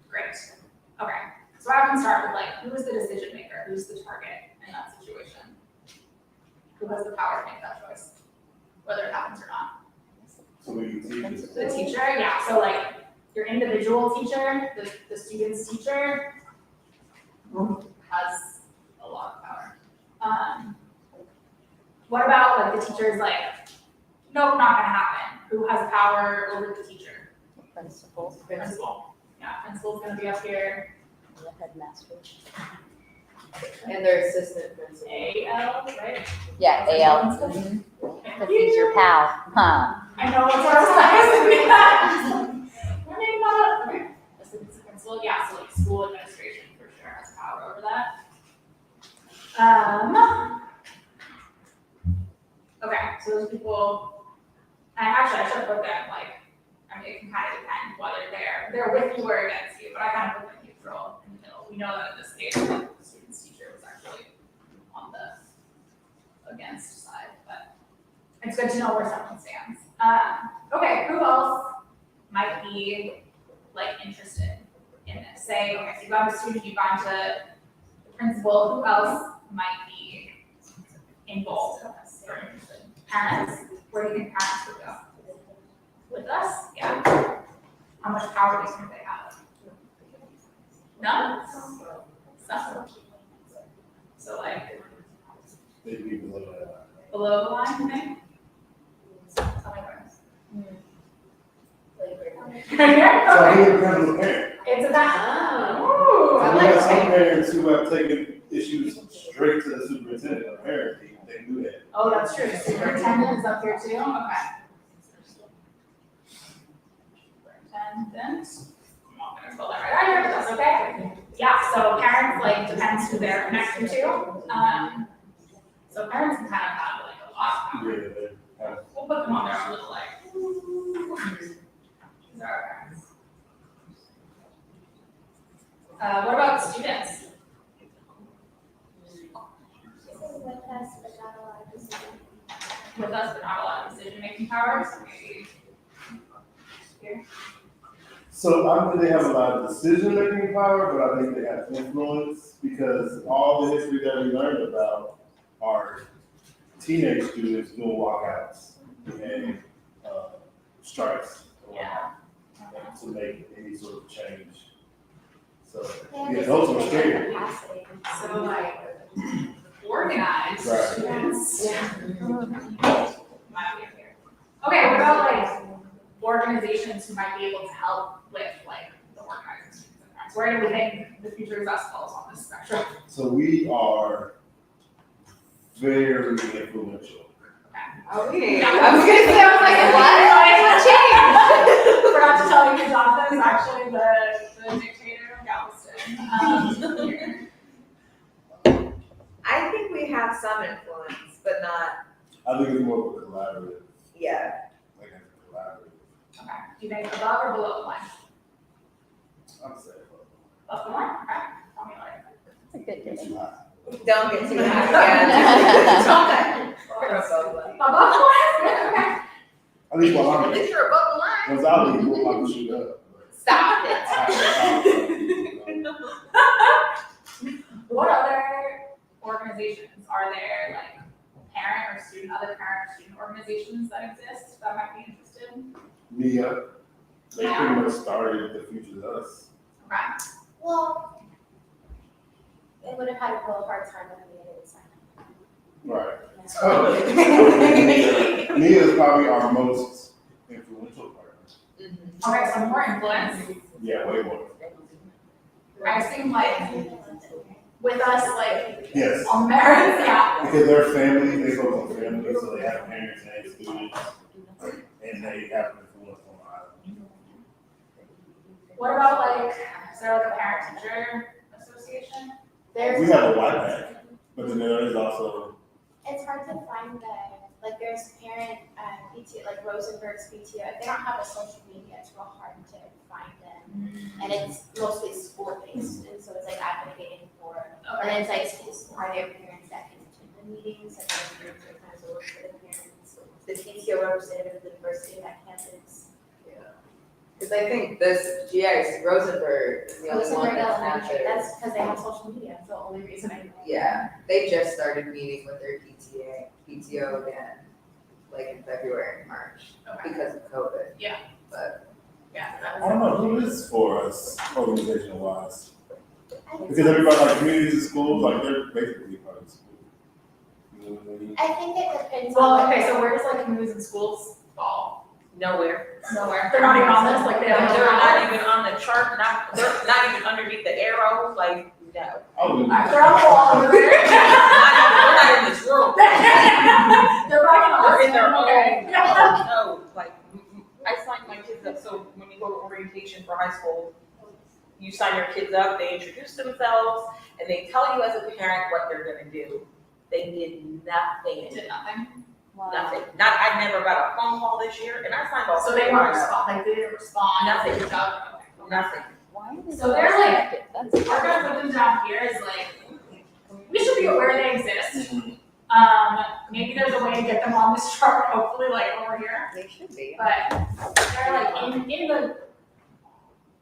S3: Great.
S2: Okay, so I often start with like, who is the decision maker? Who's the target in that situation? Who has the power to make that choice, whether it happens or not?
S11: So we teach
S2: The teacher, yeah, so like your individual teacher, the student's teacher has a lot of power. What about like the teacher's like, nope, not gonna happen. Who has power over the teacher?
S5: Principal.
S2: Principal. Yeah, principal's gonna be up here.
S5: The headmaster.
S1: And their assistant principal.
S2: AL, right?
S5: Yeah, AL. Mhm. Cause he's your pal, huh?
S2: I know what's our size. What name that? Okay, assistant principal, yeah, so like school administration for sure has power over that. Okay, so those people, and actually I should put them like, I mean, it can kind of depend whether they're with you or against you, but I kind of put them neutral in the middle. We know that in this case, the student's teacher was actually on the against side, but it's good to know where someone stands. Okay, who else might be like interested in this? Say, okay, so you've gone to student, you've gone to the principal, who else might be involved in this or interested? Parents, where do you think parents would go? With us? Yeah. How much power do you think they have? None? Some. So like
S11: maybe below that.
S2: below the line, you think? Tell me
S11: So I think it depends on the parent.
S2: It's about.
S1: Oh.
S2: Ooh, I
S11: We
S2: like
S11: have some
S2: it.
S11: parents who have taken issues straight to the superintendent. Apparently, they can do that.
S2: Oh, that's true. Superintendent is up here too. Okay. Superintendent. I'm not gonna spell that right either, but that's okay. Yeah. So parents like depends who they're connected to. So parents can kind of have like a lot of power.
S11: Yeah, they have.
S2: We'll put them on their own little like. These are our parents. What about students?
S8: With us, but not a lot of decision.
S2: With us, but not a lot of decision-making powers, maybe. Here.
S11: So I don't think they have a lot of decision-making power, but I think they have influence because all the history that we learned about are teenage students doing walkouts and strikes
S2: Yeah.
S11: to make any sort of change. So
S8: They
S11: yeah,
S8: have
S11: those are
S8: decision-making
S11: scary.
S8: capacity.
S2: So like organized
S11: Right.
S2: students. Might be up here. Okay, what about like organizations who might be able to help with like the organizing students and parents? Where do we think the future of us falls on this spectrum?
S11: So we are very influential.
S1: Okay. I was gonna say, I was like, what?
S2: Forgot to tell you, Jonathan is actually the dictator of Galveston. Here.
S1: I think we have some influence, but not,
S11: I think it's more of a collaborative,
S1: yeah.
S11: like a collaborative.
S2: Okay, do you think above or below the line?
S11: I'm saying,
S2: Above the line, okay, tell me like.
S5: That's a good
S11: it's
S5: game.
S11: hot.
S1: Don't get too high again. Don't. We're above the line.
S2: Above the line, good, okay.
S11: At least while I'm
S1: At
S11: here.
S1: least you're above the line.
S11: Once I leave, we'll probably shoot up.
S1: Stop it.
S2: What other organizations are there, like parent or student, other parent or student organizations that exist that might be interested?
S11: Mia, they pretty much started the Future's Us.
S2: Okay,
S8: Well, it would have had a real hard time with me at any time.
S11: Right.
S8: Yeah.
S11: Mia is probably our most influential partner.
S2: okay, so more influence.
S11: Yeah, way more.
S2: I assume like with us, like
S11: Yes,
S2: on merits, yeah.
S11: because they're family, they focus on family, so they have parents and students, and they have influence on the island.
S2: What about like, is there like a parent teacher association?
S11: We have a white pack, but then there is also,
S8: It's hard to find like there's parent PTO, like Rosenberg's PTO, they don't have a social media, it's real hard to find them. And it's mostly school-based, and so it's like advocating for, and then it's like, are there parents that can attend the meetings, like there's sometimes a work for the parents, the PTO representative of the diversity of that campus.
S1: Because I think this GX Rosenberg is the only one
S8: Rosenberg
S1: that's not
S8: Elementary,
S1: there.
S8: that's because they have social media, that's the only reason I know.
S1: Yeah, they just started meeting with their PTO again, like in February, March,
S3: Okay.
S1: because of COVID.
S3: Yeah.
S1: But
S3: Yeah.
S11: I don't know, who is for us organizational wise? Because everybody, like communities and schools, like they're basically part of the school. You know what I mean?
S8: I think it depends
S3: Well,
S8: on.
S3: okay, so where does like communities and schools fall?
S12: Nowhere.
S3: Nowhere. They're not even on this, like they
S12: They're
S3: have.
S12: not even on the chart, they're not even underneath the arrow, like, no.
S11: Oh,
S3: They're on the wall over there.
S12: They're not in this room.
S3: They're
S12: They're in their own,
S3: okay.
S12: no, like, I signed my kids up, so when you go to orientation for high school, you sign your kids up, they introduce themselves, and they tell you as a parent what they're gonna do. They did nothing,
S3: Did nothing.
S12: nothing. Not, I never got a phone call this year, and I signed off.
S3: So they weren't respond, like they didn't respond.
S12: Nothing.
S3: They got-
S12: Nothing.
S5: Why are they
S3: So they're like-
S5: That's
S3: We're gonna put them down here is like, we should be aware they exist. Maybe there's a way to get them on this chart, hopefully like over here,
S5: They should be.
S3: but they're like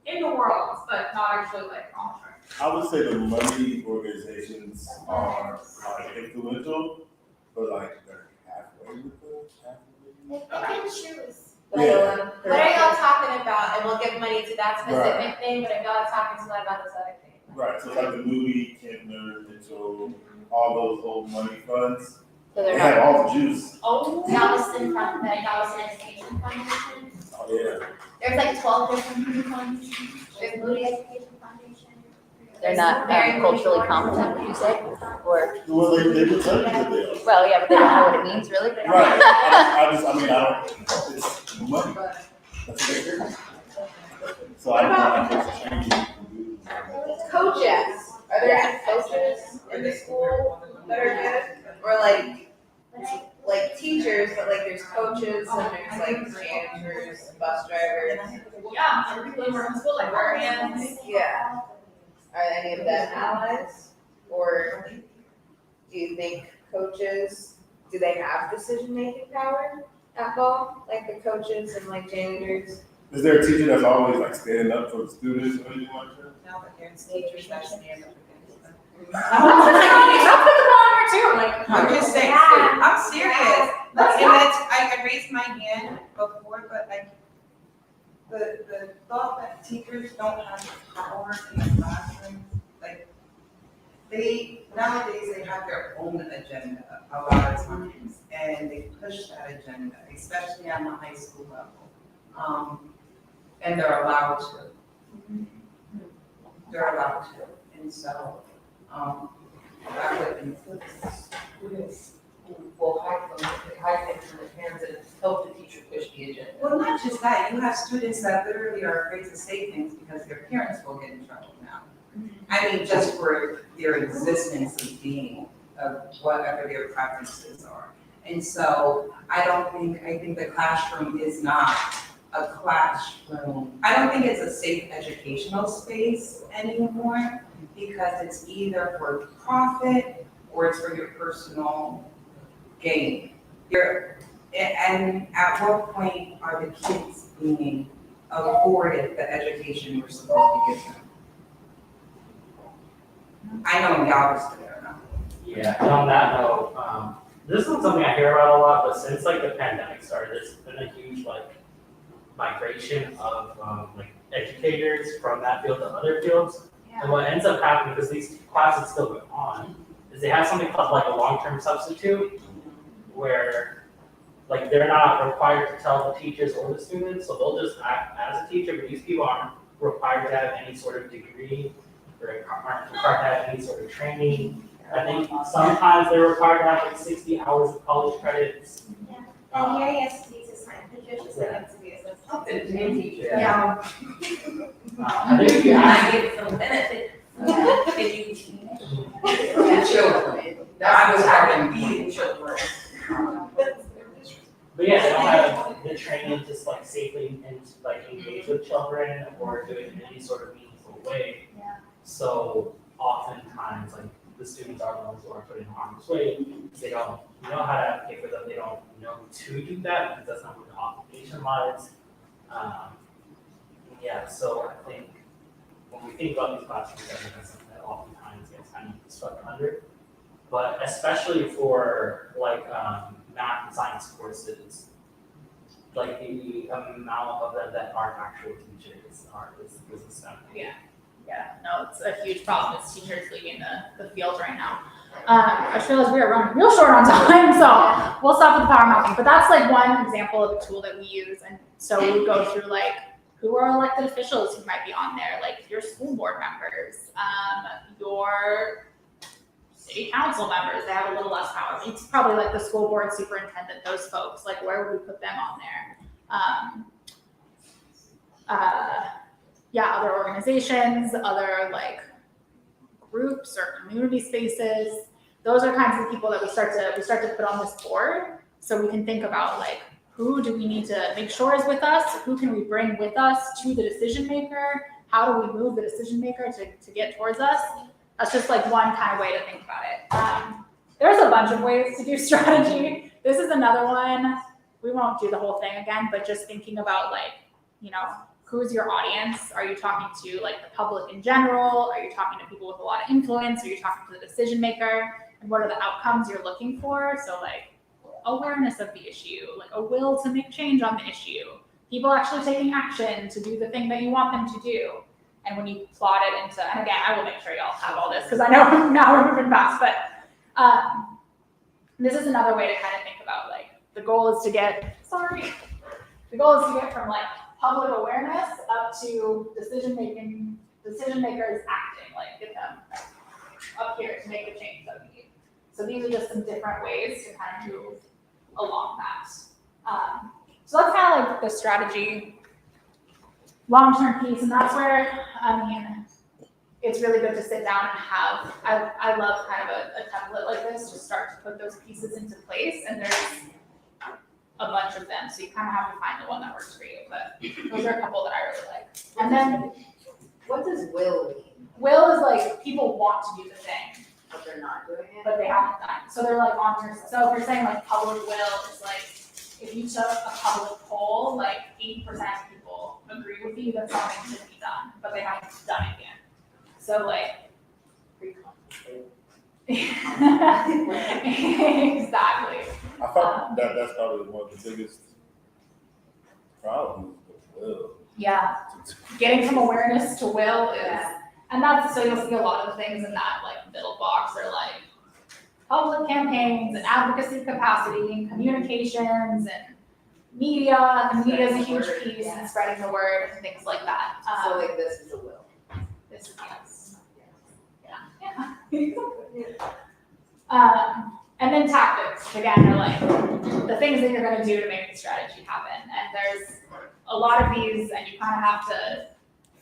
S3: in the world, but not actually like on the chart.
S11: I would say the money organizations are like influential, but like they're halfway with the
S8: They can choose.
S11: Yeah.
S8: What are y'all talking about? And we'll give money to that specific thing, but if y'all are talking to them about this other thing.
S11: Right, so like the Moody, Kintner, Mitchell, all those old money funds,
S5: So
S11: they
S5: they're
S11: have
S5: not.
S11: all the juice.
S3: Oh.
S8: Galveston from the Galveston Education Foundation.
S11: Oh, yeah.
S8: There's like 12 different funds. There's Moody Education Foundation.
S5: They're not culturally competent, would you say? Or,
S11: Well, they would tell you that they are.
S5: well, yeah, but they don't know what it means, really.
S11: Right, I don't, it's money. That's what they do. So I don't think it's changing.
S1: coaches, are there any coaches in the school that are good? Or like teachers, but like there's coaches and there's like janitors, bus drivers.
S3: Yeah, some people who work in school, librarians.
S1: Yeah. Are any of them allies? Or do you think coaches, do they have decision-making power at all? Like the coaches and like janitors?
S11: Is there a teacher that's always like standing up for the students or anything like that?
S10: No, but there's teachers that stand up against them.
S3: I'll put them on here too, like.
S10: I'm just saying, I'm serious. And that's, I raised my hand before, but the thought that teachers don't have power in the classroom, like, nowadays they have their own agenda a lot of times, and they push that agenda, especially on the high school level. And they're allowed to. They're allowed to, and so, that would influence students who will hide things from the parents and help the teacher push the agenda. Well, not just that, you have students that literally are afraid to say things because their parents will get in trouble now. I mean, just for their existence of being, of whatever their preferences are. And so, I think the classroom is not a classroom. I don't think it's a safe educational space anymore because it's either for profit or it's for your personal gain. And at what point are the kids being afforded the education we're supposed to give them? I know in Galveston they're not.
S7: Yeah, and on that note, this is something I hear about a lot, but since like the pandemic started, there's been a huge like migration of like educators from that field to other fields. And what ends up happening, because these classes still go on, is they have something called like a long-term substitute, where like they're not required to tell the teachers or the students, so they'll just act as a teacher, but these people aren't required to have any sort of degree, or aren't required to have any sort of training. I think sometimes they're required to have like 60 hours of college credits.
S8: And here he has to use his sign, Patricia said to be a
S12: Teacher.
S8: Yeah.
S7: I think if you ask,
S12: get some benefit if you and children. I was having beating children.
S7: but yeah, they don't have the training to like safely and like engage with children or do it in any sort of meaningful way.
S8: Yeah.
S7: So oftentimes, like the students are the ones who are put in harm's way. They don't know how to advocate for them. They don't know to do that because that's not where the obligation lies. Yeah, so I think when we think about these classrooms, I think that's something that oftentimes gets kind of swept under. But especially for like math and science courses, like the amount of them that aren't actual teachers is astounding.
S3: Yeah, no, it's a huge problem. It's teachers leaving the field right now. I just realized we are running real short on time, so we'll stop with the power mapping. But that's like one example of a tool that we use. And so we go through like who are elected officials who might be on there, like your school board members, your city council members. They have a little less power. It's probably like the school board superintendent, those folks. Like where would we put them on there? Yeah, other organizations, other like groups or community spaces. Those are kinds of people that we start to put on this board, so we can think about like who do we need to make sure is with us, who can we bring with us to the decision maker, how do we move the decision maker to get towards us. That's just like one kind of way to think about it. There's a bunch of ways to do strategy. This is another one. We won't do the whole thing again, but just thinking about like, who's your audience? Are you talking to like the public in general? Are you talking to people with a lot of influence? Are you talking to the decision maker? And what are the outcomes you're looking for? So like awareness of the issue, like a will to make change on the issue, people actually taking action to do the thing that you want them to do. And when you plot it into, and again, I will make sure y'all have all this because I know now we're moving fast, but this is another way to kind of think about like, the goal is to get from like public awareness up to decision makers acting, like get them up here to make the change that we need. So these are just some different ways to kind of move along that. So that's kind of like the strategy, long-term piece, and that's where, it's really good to sit down and have, I love kind of a template like this to start to put those pieces into place, and there's a bunch of them, so you kind of have to find the one that works for you, but those are a couple that I really like. And then,
S1: What does will mean?
S3: will is like, people want to do the thing,
S1: But they're not doing it?
S3: but they haven't done it. So they're like on your, so if you're saying like public will, it's like, if you took a public poll, like 80% of people agree with you that something should be done, but they haven't done it yet. So like, exactly.
S11: I thought that's probably one of the biggest problems with will.
S3: Yeah, getting from awareness to will is, and that's, so you'll see a lot of the things in that like middle box are like public campaigns and advocacy capacity and communications and media. And media is a huge piece and spreading the word and things like that.
S1: So like this is a will.
S3: This is yes.
S1: Yeah.
S3: And then tactics, again, are like the things that you're gonna do to make the strategy happen. And there's a lot of these, and you kind of have to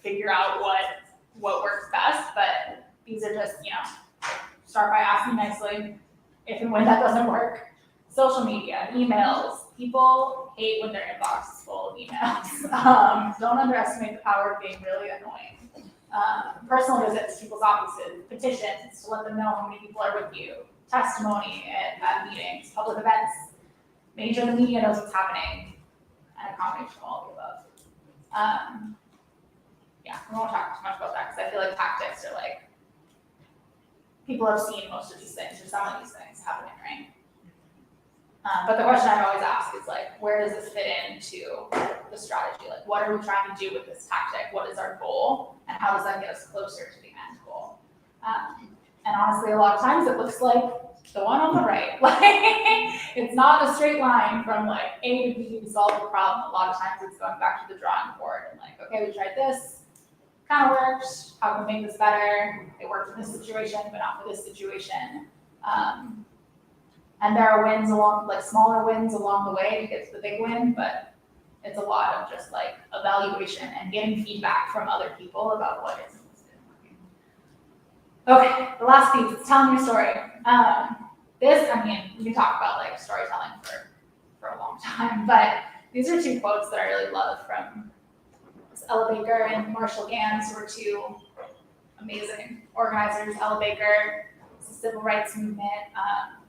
S3: figure out what works best, but these are just, start by asking nicely if and when that doesn't work. Social media, emails, people hate when their inbox is full of emails. Don't underestimate the power of being really annoying. Personal visits to people's offices, petitions to let them know how many people are with you, testimony at meetings, public events, making sure the media knows what's happening, and a combination of all of the above. We won't talk too much about that because I feel like tactics are like, people have seen most of these things or some of these things happening, right? But the question I always ask is like, where does this fit into the strategy? Like, what are we trying to do with this tactic? What is our goal? And how does that get us closer to the end goal? And honestly, a lot of times it looks like the one on the right. Like, it's not a straight line from like A to B to solve the problem. A lot of times it's going back to the drawing board and like, okay, we tried this, kind of worked. How can we make this better? It worked for this situation, but not for this situation. And there are wins along, like smaller wins along the way to get to the big win, but it's a lot of just like evaluation and getting feedback from other people about what isn't working. Okay, the last piece is telling your story. We can talk about like storytelling for a long time, but these are two quotes that I really love from Ella Baker and Marshall Gans, who were two amazing organizers. Ella Baker, the civil rights movement,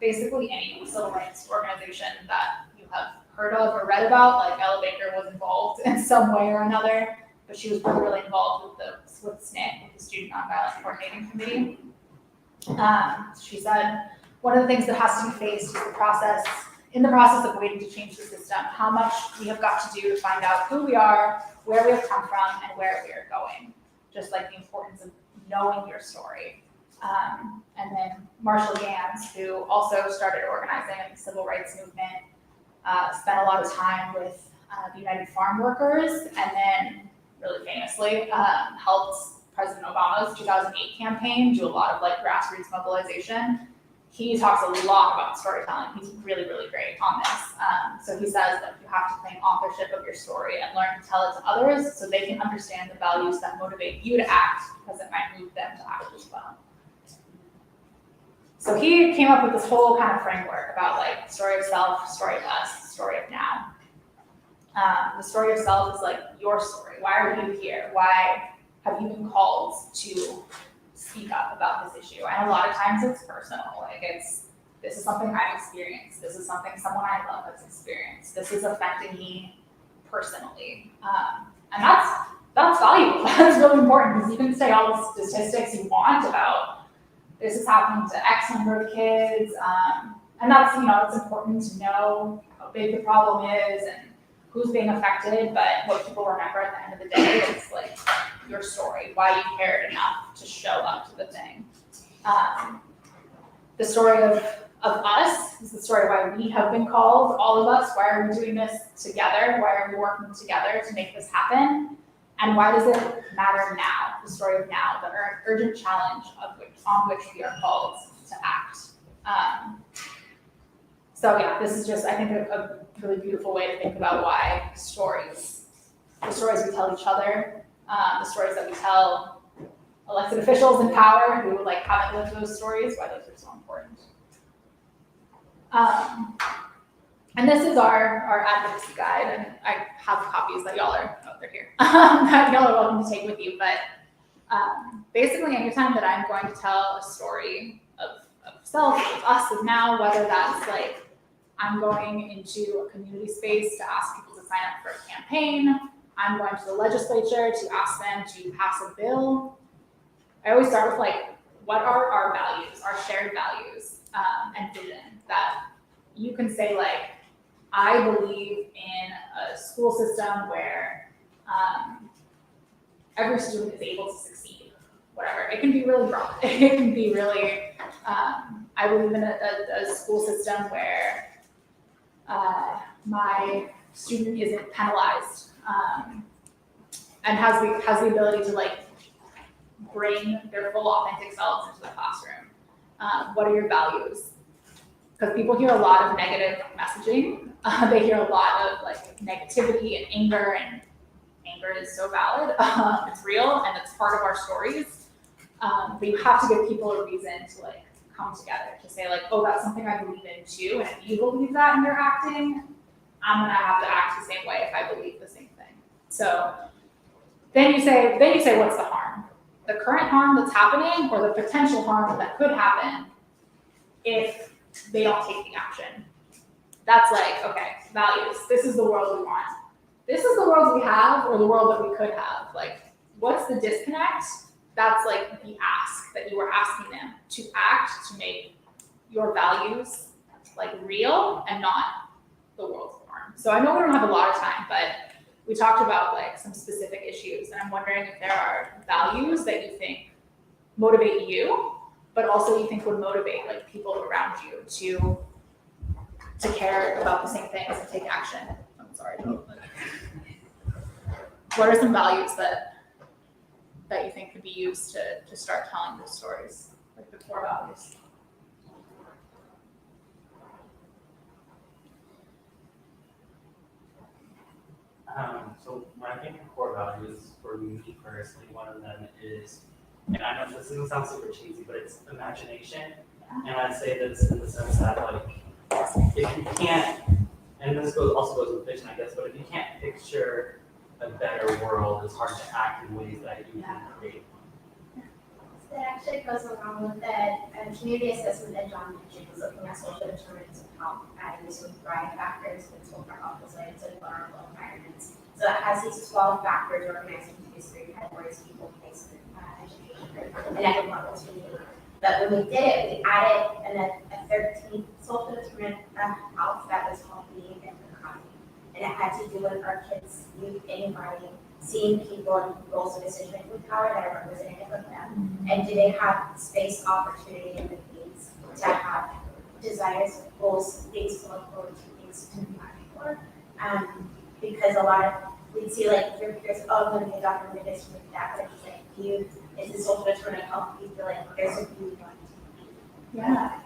S3: basically any civil rights organization that you have heard of or read about, like Ella Baker was involved in some way or another.
S2: but she was really, really involved with SNCC, with the Student Nonviolent Coordinating Committee. She said, one of the things that has to be faced is in the process of waiting to change the system, how much we have got to do to find out who we are, where we have come from, and where we are going. Just like the importance of knowing your story. And then Marshall Gans, who also started organizing in the civil rights movement, spent a lot of time with the United Farm Workers, and then really famously helped President Obama's 2008 campaign do a lot of like grassroots mobilization. He talks a lot about storytelling. He's really, really great on this. So he says that you have to claim authorship of your story and learn to tell it to others so they can understand the values that motivate you to act, because it might move them to act as well. So he came up with this whole kind of framework about like story of self, story of us, story of now. The story of self is like your story. Why are you here? Why have you been called to speak up about this issue? And a lot of times it's personal. Like this is something I've experienced. This is something someone I love has experienced. This is affecting me personally. And that's valuable. That's really important, because you can say all the statistics you want about this is happening to X number of kids. And that's, it's important to know how big the problem is and who's being affected, but what people remember at the end of the day is like your story, why you cared enough to show up to the thing. The story of us is the story why we have been called, all of us. Why are we doing this together? Why are we working together to make this happen? And why does it matter now? The story of now, the urgent challenge on which we are called to act. So yeah, this is just, I think, a really beautiful way to think about why the stories we tell each other, the stories that we tell elected officials in power who like haven't lived those stories, why those are so important. And this is our advocacy guide, and I have copies that y'all are, they're here, that y'all are welcome to take with you. But basically, anytime that I'm going to tell a story of self, of us, of now, whether that's like I'm going into a community space to ask people to sign up for a campaign, I'm going to the legislature to ask them to pass a bill, I always start with like, what are our values, our shared values and vision, that you can say like, I believe in a school system where every student is able to succeed, whatever. It can be really broad. It can be really, I believe in a school system where my student isn't penalized and has the ability to like bring their full authentic selves into the classroom. What are your values? Because people hear a lot of negative messaging. They hear a lot of like negativity and anger is so valid. It's real and it's part of our stories. But you have to give people a reason to like come together to say like, oh, that's something I believe in too. And if you believe that in your acting, I'm gonna have to act the same way if I believe the same thing. So then you say, what's the harm? The current harm that's happening or the potential harm that could happen if they don't take the action. That's like, okay, values. This is the world we want. This is the world we have or the world that we could have. Like, what's the disconnect? That's like the ask that you were asking them to act to make your values like real and not the world's norm. So I know we don't have a lot of time, but we talked about like some specific issues, and I'm wondering if there are values that you think motivate you, but also you think would motivate like people around you to care about the same things and take action. I'm sorry. What are some values that you think could be used to start telling those stories, like the core values?
S7: So when I think of core values, for me personally, one of them is, and I know this doesn't sound super cheesy, but it's imagination. And I say this in the sense that like, if you can't, and this also goes with fiction, I guess, but if you can't picture a better world, it's hard to act in ways that you can create one.
S8: That actually goes along with that community assessment that John mentioned, was looking at social determinants of health, adding some thrive factors, mental health, opposites, and vulnerable environments. So it has these 12 factors organized into these 3 categories: people, place, education, and economic opportunity. But when we did it, we added a 13th social determinant house that was called being in the economy. And it had to do with our kids' youth infighting, seeing people in roles of decision-making power that are representative of them. And do they have space, opportunity, and the means to have desires, goals, things to look forward to, things to apply for? Because a lot of, we'd see like your peers, oh, I'm going to be a doctor, I'm going to do this, I'm going to do that, but it's like you, it's a social determinant help you feel like there's a you want to be.
S2: Yeah.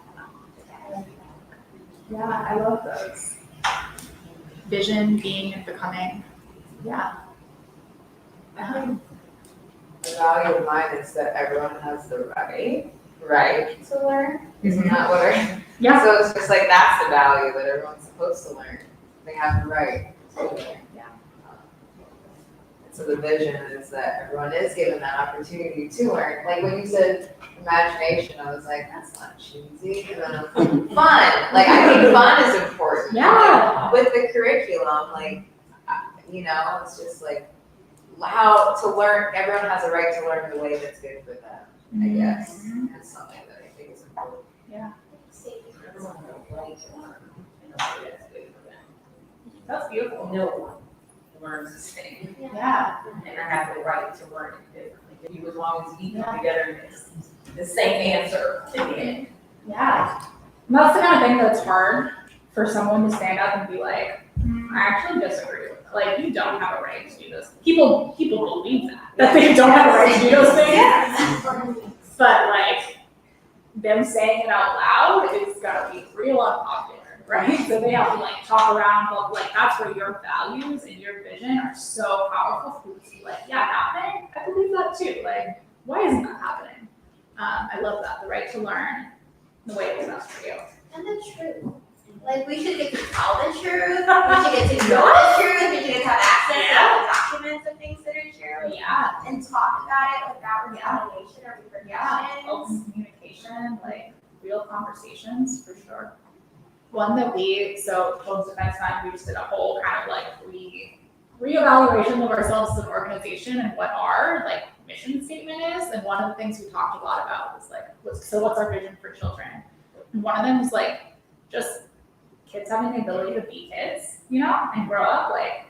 S2: Yeah, I love those. Vision, being, and becoming. Yeah.
S1: The value of mine is that everyone has the right to learn. Isn't that what I?
S2: Yeah.
S1: So it's just like, that's the value that everyone's supposed to learn. They have the right to learn.
S2: Yeah.
S1: And so the vision is that everyone is given that opportunity to learn. Like when you said imagination, I was like, that's not cheesy. And then I was like, fun. Like I think fun is important.
S2: Yeah.
S1: Like, with the curriculum, like, you know, it's just like how to learn. Everyone has a right to learn the way that's good for them. I guess that's something that I think is important.
S2: Yeah.
S12: Everyone has a right to learn in a way that's good for them.
S2: That's beautiful.
S12: No one learns the same,
S2: Yeah.
S12: and I have the right to learn it differently. If you, as long as you come together and it's the same answer to the end.
S2: Yeah. And that's the kind of thing that's hard for someone to stand up and be like, I actually disagree with that. Like, you don't have a right to do this. People believe that they don't have a right to do those things. But like, them saying it out loud is gonna be real unpopular, right? So they have to like talk around, but like that's where your values and your vision are so powerful for people to be like, yeah, that thing, I believe that too. Like, why isn't that happening? I love that, the right to learn the way it's best for you.
S8: And the truth. Like, we should get to tell the truth, we should get to know the truth, we should get to have access to all the documents of things that are true.
S2: Yeah.
S8: And talk about it without retaliation or repercussions.
S2: Open communication, like real conversations for sure. One that so Children's Defense Fund, we just did a whole kind of like reevaluation of ourselves as an organization and what our like mission statement is. And one of the things we talked a lot about was so what's our vision for children? And one of them was like just kids having the ability to be kids, you know, and grow up like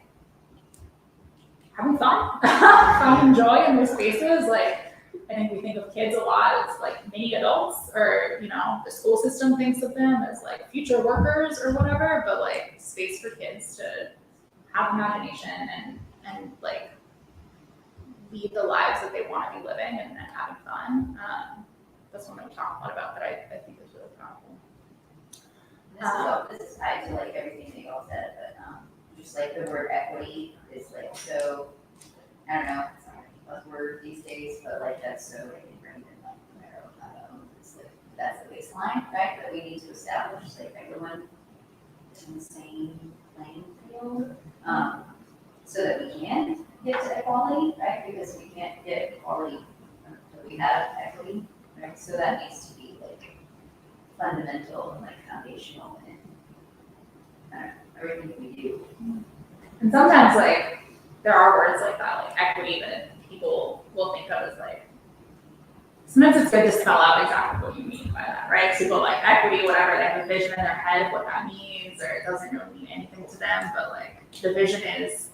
S2: having fun, finding joy in their spaces. Like, I think we think of kids a lot as like mini adults, or, you know, the school system thinks of them as like future workers or whatever, but like space for kids to have imagination and like lead the lives that they want to be living and having fun. That's one that we talk a lot about that I think is really powerful.
S5: This is tied to like everything that y'all said, but just like the word equity is like so, I don't know, it's not a buzzword these days, but like that's so like ingrained in like the marrow of it's like that's the baseline, right? That we need to establish like everyone is in the same playing field, so that we can get to equality, right? Because we can't get equality until we have equity, right? So that needs to be like fundamental and like foundational in everything that we do.
S2: And sometimes like there are words like that, like equity, that people will think of as like, sometimes it's good to spell out exactly what you mean by that, right? People like equity, whatever, they have a vision in their head of what that means, or it doesn't really mean anything to them, but like the vision is,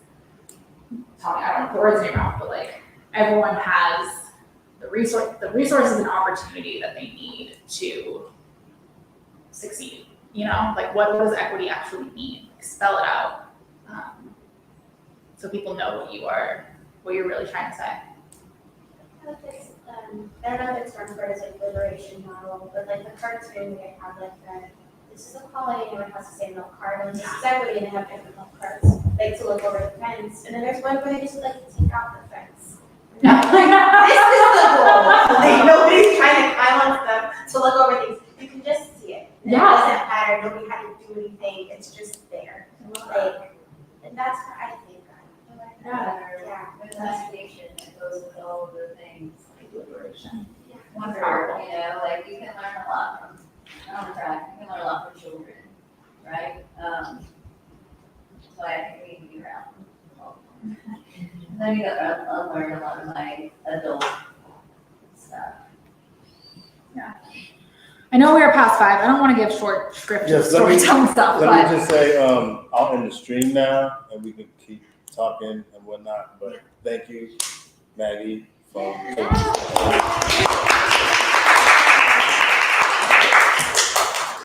S2: I don't know if the words in your mouth, but like everyone has the resources and opportunity that they need to succeed. You know, like what does equity actually mean? Like, spell it out, so people know what you're really trying to say.
S8: I don't know if it's referred as like liberation model, but like the cartoon, they have like this is equality, and everyone has the same milk card, and this is equity, and they have different milk cards, like to look over the fence. And then there's one where they just like take out the fence. This is the goal. Like nobody's trying to climb on stuff to look over things. You can just see it. And
S2: Yeah.
S8: It doesn't matter. Nobody had to do anything. It's just there. Like, and that's what I think. Yeah.
S5: There's an education that goes with all of the things, like
S2: Liberation.
S8: Yeah.
S5: wonder, you know, like you can learn a lot from, you can learn a lot from children, right? So I think we need to be around all
S13: Then you got, I'll learn a lot of my adult stuff.
S3: I know we are past 5. I don't want to give short script
S11: Yes, let me-
S3: storytelling stuff,
S11: Let me
S3: but
S11: just say, I'll end the stream now, and we can keep talking and whatnot, but thank you, Maggie, for.